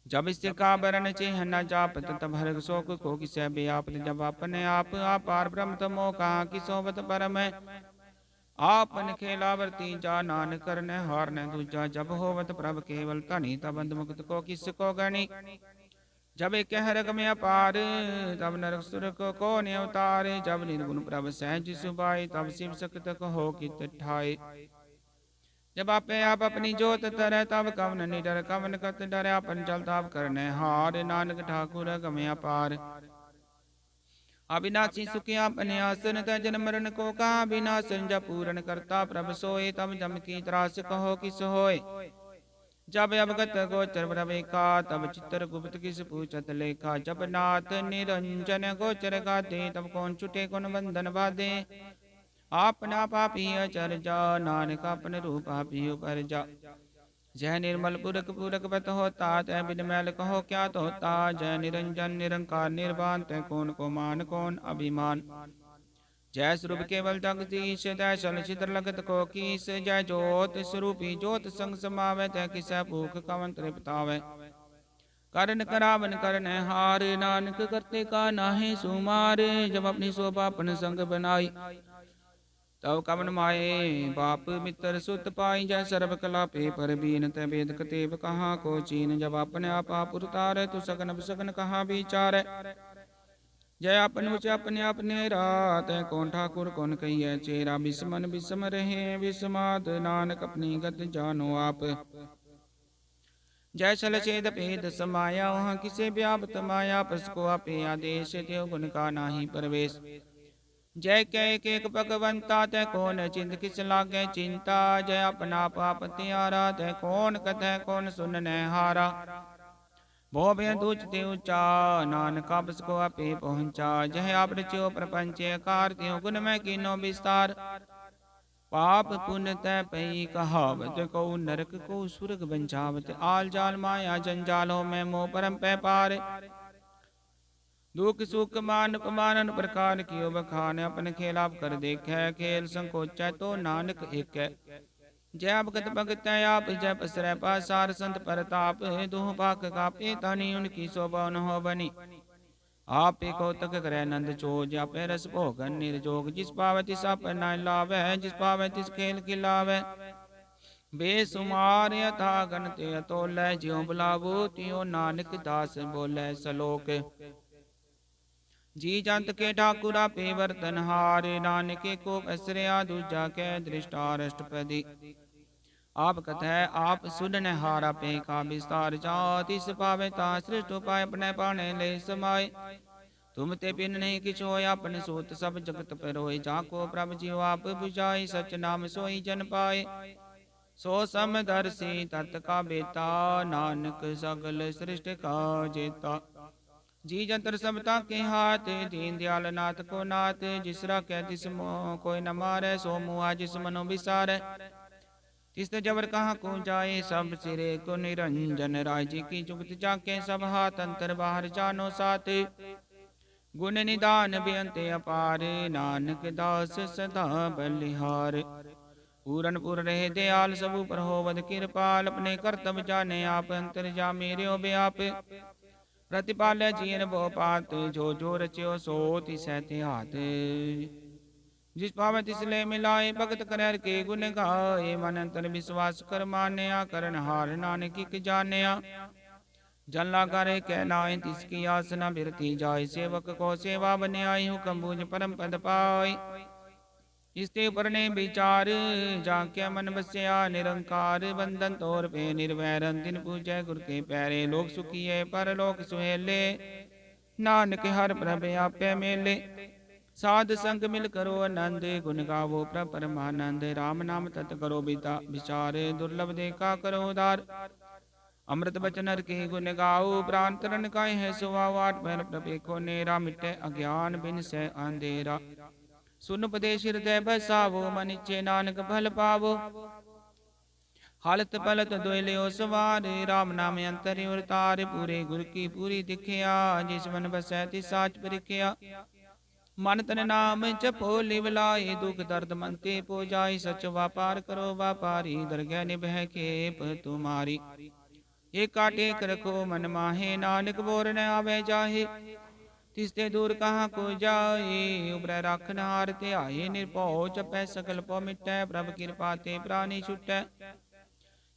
जब इससे का बरन चेह न जापत तब हर शोक को किसे व्यापत जब अपने आप अपार ब्रह्म तमो कहा कि सोबत परम आपन खेलावर्ती जा नान करने हार न दूजा जब होवत प्रभ केवल तनी तबंध मुक्त को किस को गणी जब एक हरक में अपार तब नरक सुर को ने अवतार जब निर्गुण प्रभ सहज सुबाई तब शिव सक्त हो कित ठाए जब आपे आप अपनी जोत तरह तब कवन निडर, कवन कत डर आपन चल ताप करने हार। नानक ठाकुर गमे अपार। अविनाशी सुखी अपने आसन तजन मरण को कहा, विनाशन जब पूर्ण करता प्रभ सोए। तब जम की त्रास कहो किस होए, जब अवगत गोचर प्रवेका। तब चित्तर गुप्त किस पूछत लेखा, जब नाथ निरंजन गोचर गाते। तब कौन छुटे कौन बंधन बाधे, आपना पापी अचर जा। नानक अपन रूप आपी उपर जा। जय निर्मल पुरख पुरख बत होता, तय बिन मैल कहो क्या तोता। जय निरंजन निरंकार निर्वाण, तय कौन को मान कौन अभिमान। जय स्वरूप केवल जगदीश, जय सल चित्र लगत को कीस। जय ज्योत स्वरूपी ज्योत संग समावै, तय किसै भूख कवन तृप्तावै। करण करावन करण हार, नानक करते का नाहे सुमार। जब अपनी शोभा अपन संग बनाई, तब कवन माए बाप मित्र सुत पाई। जय सर्व कला पे पर बीन, तय वेद कतेब कहाँ को चीन। जब अपने आप उतारे, तु सगन सगन कहाँ विचार। जय अपन उच अपने अपने रात, कौन ठाकुर कौन कहिए चेरा। बिस्मन बिस्म रहे विस्मात, नानक अपनी गत जानो आप। जय सल छेद भेद समाया, वहाँ किसे व्यापत माया। पस को आपे आदेश, त्यो गुण का नाही प्रवेश। जय कह के भगवंता, तय कौन चिंत किस लागे चिंता। जय अपना पाप त्यारा, तय कौन कथै कौन सुनने हारा। भो भय दूचते ऊंचा, नानक बस को आपे पहुंचा। जय आप रच्यो प्रपंच कार, त्यों गुण में कीनो विस्तार। पाप पुण्य तय पई कहावत, को नरक को सुरग बंचावत। आल जाल माया जंजालों में मोह परम पै पार। दुख सुख मान अपमान प्रकार कियो बखान। अपन खेल आप कर देखे, खेल संकोच तो नानक एक। जय भगत भगत आप, जय पसरै पासार संत परताप। दुह पाक कापे तानी, उनकी शोभा न हो बनी। आप को तक करे नंद चोज, आपे रस भोगन निर्जोग। जिस पावे तिस आपन न लावे, जिस पावे तिस खेल खिलावे। बेसुमार यथा गणते अतोलै, ज्यों बुलावो त्यों नानक दास बोले सलोक। जी जंत के ठाकुरा पे वर्तन हार, नानके को असरया दूजा के दृष्टार अष्टपदी। आप कथै आप सुनन हारा पे का विस्तार। जातिस पावे ता सृष्ट उपाय, अपने पाने ले समाय। तुम ते बिन नहीं किछ होय, अपन सूत सब जगत पर होय। जाको प्रभ जियो आप बुझाई, सच नाम सोई जन पाए। सो समदर्शी तत् का बेता, नानक सगल सृष्टि का जेता। जी जंतर सबता के हाथ, दीन दयाल नाथ को नाथ। जिस राखे तिस मोह कोई न मारे, सो मुआ जिस मनो विसारे। तिस जबर कहाँ को जाए, सब सिरे को निरंजन राय। जी की जुगत जाके सब हाथ, अंतर बाहर जानो साथ। गुण निदान बेअंत अपार, नानक दास सदा बलिहार। पूरन पुर रहे दयाल, सब पर होवद कृपाल। अपने कर्तव्य जाने आप, अंतर जा मेरे व्याप। प्रतिपाल जीन बो पात, जो जो रच्यो सो तिसै हाथ। जिस पावे तिसले मिलाए, भगत कर के गुण गाए। मन अंतर विश्वास कर मानया, करन हार नानक की जानया। जन लागा रे कह नाय, तिसकी आसना बिरती जाय। सेवक को सेवा बन्याई, हुक्म बूझ परम पद पाय। इसते ऊपर ने विचार, जाके मन बस्या निरंकार। बंधन तोर पे निर्वैरन, दिन पूजै गुर के पैरे। लोक सुखिए पर लोक सुहेले, नानक हर प्रभ आपे मेले। साध संग मिल करो आनंद, गुण गावो प्रभ परमानंद। राम नाम तत् करो बिता विचार, दुर्लभ देखा करो उदार। अमृत बचन हर के गुण गाओ, प्राण तरण काय है सुवाओ। आठ पैर प्रपेखो नेरा, मिटे अज्ञान बिन से अंधेरा। सुन उपदेश हृदय बसावो, मन इच्छे नानक फल पावो। हालत पलत दोयलियो सवार, राम नाम अंतरि उरतार। पूरे गुर की पूरी दिखिया, जिस मन बसै तिस साच परिखिया। मन तन नाम जपो लिव लाए, दुख दर्द मन ते पो जाय। सच व्यापार करो व्यापारी, दरगह निभह खेप तुम्हारी। एक काटेक रखो मन माहे, नानक बोर न आवे जाहे। तिसते दूर कहाँ को जाए, उबरै राखन हार ध्याए। निर्भौ जपै सकल पौ मिटै, प्रभ कृपा ते प्राणी छुटै।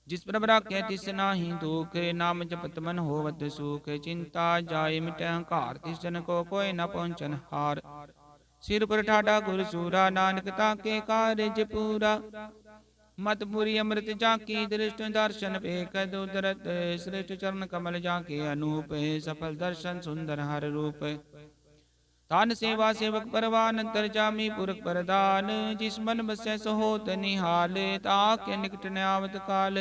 जिस प्रभ राखै तिस नाहि दुख, नाम जपत मन होवत सुख। चिंता जाय मिटै अहंकार, तिस जन को कोय न पहुँचन हार। सिर पर ठाडा गुर सूरा, नानक ताके कारज पूरा। मतपुरी अमृत जाकी दृष्ट दर्शन पे कदुदरत श्रेष्ठ चरण कमल जाके अनूप सफल दर्शन सुंदर हर रूप तान सेवा सेवक परवान अंतर जामी पुरख प्रदान जिस मन बसै सहोत निहाल ताके निकट न्यावत काल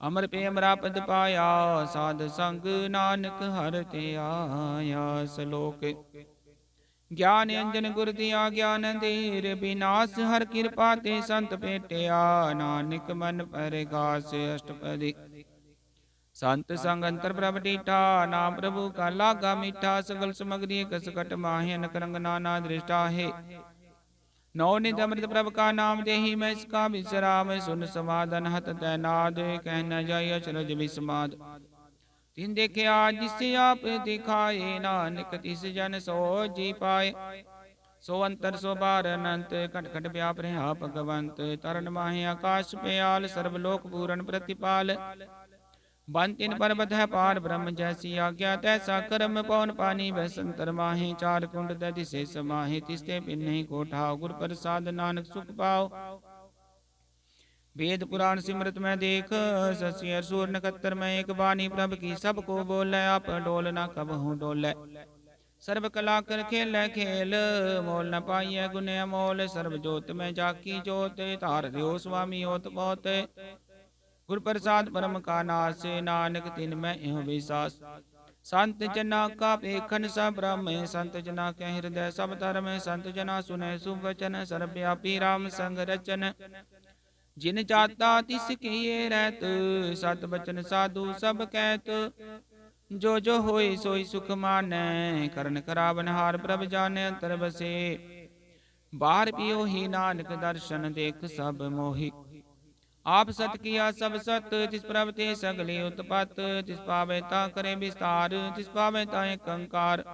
अमर पे अमरा पद पाया साध संग नानक हर ते आया सलोक ज्ञान अंजन गुर दिया ज्ञान देर विनाश हर कृपा ते संत पेटिया नानक मन परगास अष्टपदी संत संग अंतर प्रभ डीठा नाम प्रभु का लागा मीठा सगल समग्री कसकट माहे अनक रंग नाना दृष्टा है नौ निध अमृत प्रभ का नाम देही मैं इसका विश्राम सुन समाधन हत तैनाद कह न जाय अचरज विस्माद तीन देखे आज जिससे आप दिखाए नानक तिस जन सो जी पाए सो अंतर सो बार अनंत खट खट व्याप रहा भगवंत तरन माहे आकाश प्याल सर्वलोक पूरण प्रतिपाल बंतिन पर्वत है पार ब्रह्म जैसी आज्ञा तैसा कर्म पवन पानी बसंतर माहे चार कुंड दधि से समाहे तिस्ते पिन्ही कोठाओ गुर प्रसाद नानक सुख पाओ वेद पुराण सिमृत में देख शशि सूर नक्षत्र में एक बानी प्रभ की सबको बोले आप डोल न कब हूँ डोले सर्व कला कर खेल खेल मोल न पाइय गुण मोल सर्व जोत में जाकी जोत तार दियो स्वामी होत बहुत गुर प्रसाद परम का नाश नानक तिन में एह विश्वास संत जना का पेखन सब ब्रह्म संत जना के हृदय सब धर्म संत जना सुने सुवचन सर्वव्यापी राम संग रचन जिन जाता तिस किए रहत सत बचन साधु सब कहत जो जो होए सोई सुख मानै करन करावन हार प्रभ जाने अंतर बसे बाहर पियो ही नानक दर्शन देख सब मोहि आप सत किया सब सत तिस प्रभ ते सगले उत्पत तिस पावे ता करे विस्तार तिस पावे ता एक अंकार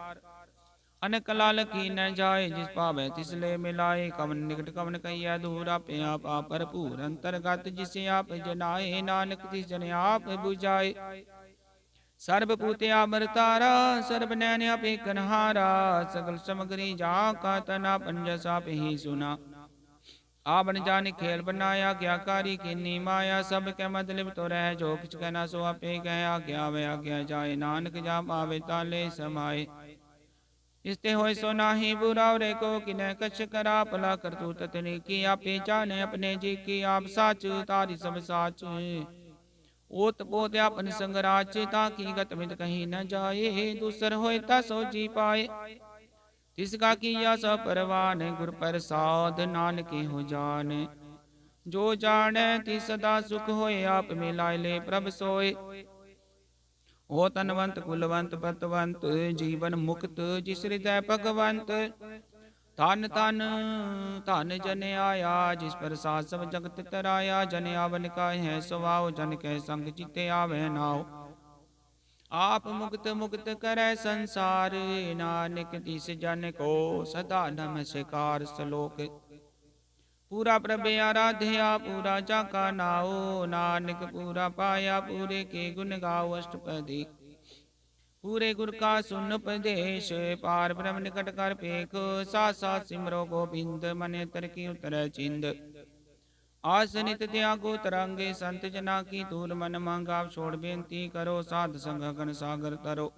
अनक लाल की न जाए जिस पावे तिसले मिलाए कवन निकट कवन कहिया दूर आपे आप भरपूर अंतर्गत जिसे आप जनाए नानक तिस जन आप बुझाए सर्वभूते अमृतारा सर्व नैन आपे कन्हारा सगल समग्री जा का तना पंजस आप ही सुना आपन जान खेल बनाया क्या कारी किन्नी माया सब के मतलब तो रह जो किच कहना सो आपे कह आज्ञा वे आज्ञा जाए नानक जा पावे ताले समाए इसते होय सो नाही बुरा रे को किने कछ करा भला कर तू ततनी की आपे जाने अपने जी की आप साच तारी सब साच ओत पोत अपन संगराच ताकि गत मित कहीं न जाए दूसर होय ता सो जी पाए तिसका किया सब परवान गुर प्रसाद नानके हो जान जो जाने तिस सदा सुख होए आप मिलाए ले प्रभ सोए ओ तनवंत कुलवंत पतवंत जीवन मुक्त जिस हृदय भगवंत धन धन धन जन आया जिस प्रसाद सब जगत तराया जन आवन का है स्वभाव जन के संग चिते आवे नाव आप मुक्त मुक्त करे संसार नानक तिस जन को सदा नमस्कार श्लोक पूरा प्रभ आराध्या पूरा जाका नाओ नानक पूरा पाया पूरे के गुण गाओ अष्टपदी पूरे गुर का सुन उपदेश पार ब्रह्म निकट कर पेख सा सिमरो गोविंद मन तर की उतर चिंद आसनित त्यागो तरंगे संत जना की दूर मन मांगा छोड़ बेनती करो साध संग गण सागर तरो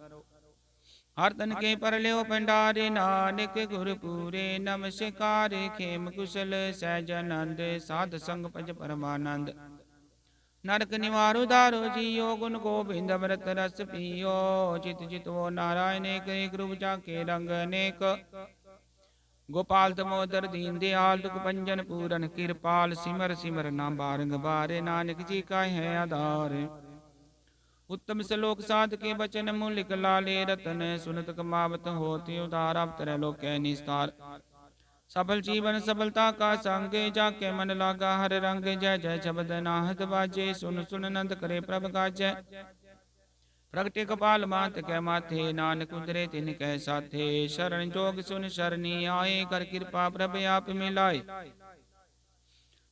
हर तन के पर ल्यो भंडारे नानक गुर पूरे नमस्कार खेम कुशल सहजानंद साध संग पज परमानंद नरक निवार उदारो जियो गुण गोविंद अमृत रस पियो चित चित वो नारायण एक रूप जाके रंग अनेक गोपाल तमोदर दीन दयाल दुख पंजन पूरन कृपाल सिमर सिमर नाम बारंग बारे नानक जी का है आधार उत्तम श्लोक साध के बचन मूलिक लाले रतन सुनत कमावत होती उदार अवतर लोक निस्तार सफल जीवन सफलता का संग जाके मन लागा हर रंग जय जय शब्द नाहत बाजे सुन सुन नंद करे प्रभ गाजय प्रगटे कपाल मात कै माथे नानक उतरे तिन कै साथे शरण जोग सुन शरणी आए कर कृपा प्रभ आप मिलाए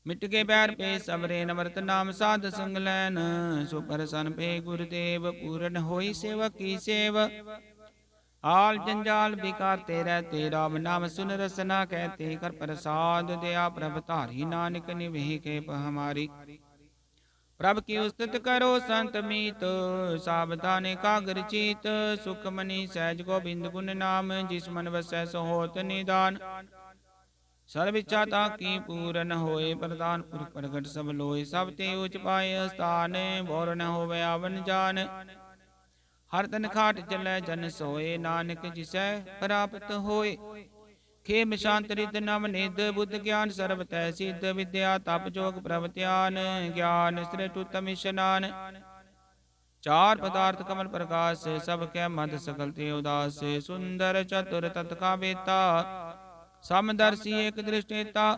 मिट के बैर पे सबरे नमृत नाम साध संग लैन सुपर सन पे गुरुदेव पूरन होई सेवक की सेव आल जंजाल बिकारते रहते, राम नाम सुन रसना कहते, कर प्रसाद दया प्रभ धारी, नानक निवह के हमारी। प्रभ की उस्तत करो संत मीत, सावधान एकाग्र चीत, सुखमणि सहज गोबिंद गुण नाम, जिस मन वसै सो होत निदान। सर्व इच्छा ताकी पूरन होए, प्रधान पुरख प्रगट सब लोए, सब ते उच पाए स्थान, बोर न होवे आवन जान। हर तन खाट चलै जन सोए, नानक जिसै प्राप्त होए। खेम शांत रित नव निध, बुद्ध ज्ञान सर्व तै सिद्ध, विद्या तप जोग प्रभ ध्यान, ज्ञान श्रेष्ठ उत्तम स्नान। चार पदार्थ कमल प्रकाश, सब कै मध सकल ते उदास, सुंदर चतुर तत् का बेता, समदर्शी एक दृष्टेता।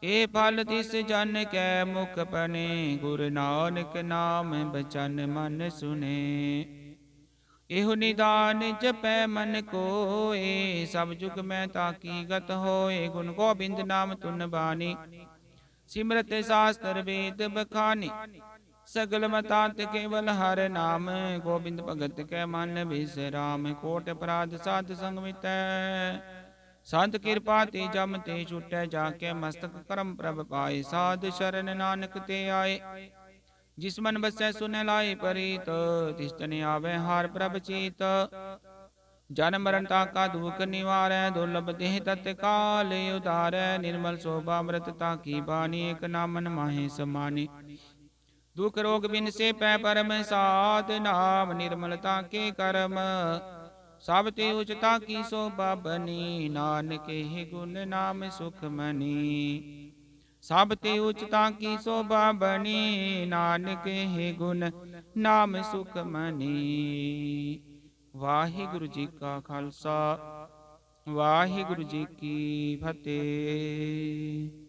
ए फल तिस जन कै मुख बने, गुरु नानक नाम बचन मन सुने। एहु निदान जपै मन कोय, सब जुग में ताकी गत होए, गुण गोबिंद नाम तुन बानी, सिमरत शास्त्र वेद बखानी। सगल मतांत केवल हर नाम, गोबिंद भगत के मन विश्राम, कोट अपराध साध संग मिटै, संत कृपा ते जम ते छुटै, जाके मस्तक करम प्रभ पाए, साध शरण नानक ते आए। जिस मन बसै सुन लाए परीत, तिष्ठन आवे हार प्रभ चीत। जन मरण ताका दुख निवारै, दुर्लभ देह तत्काल उधारै, निर्मल शोभा अमृत ताकी बानी, एक नामन माहे समानी। दुख रोग बिन से पै परम साध, नाम निर्मलता के कर्म, सब ते उचता की शोभा बनी, नानक हे गुण नाम सुखमणि। सब ते उचता की शोभा बनी, नानक हे गुण नाम सुखमणि। वाहिगुरु जी का खालसा, वाहिगुरु जी की फतेह।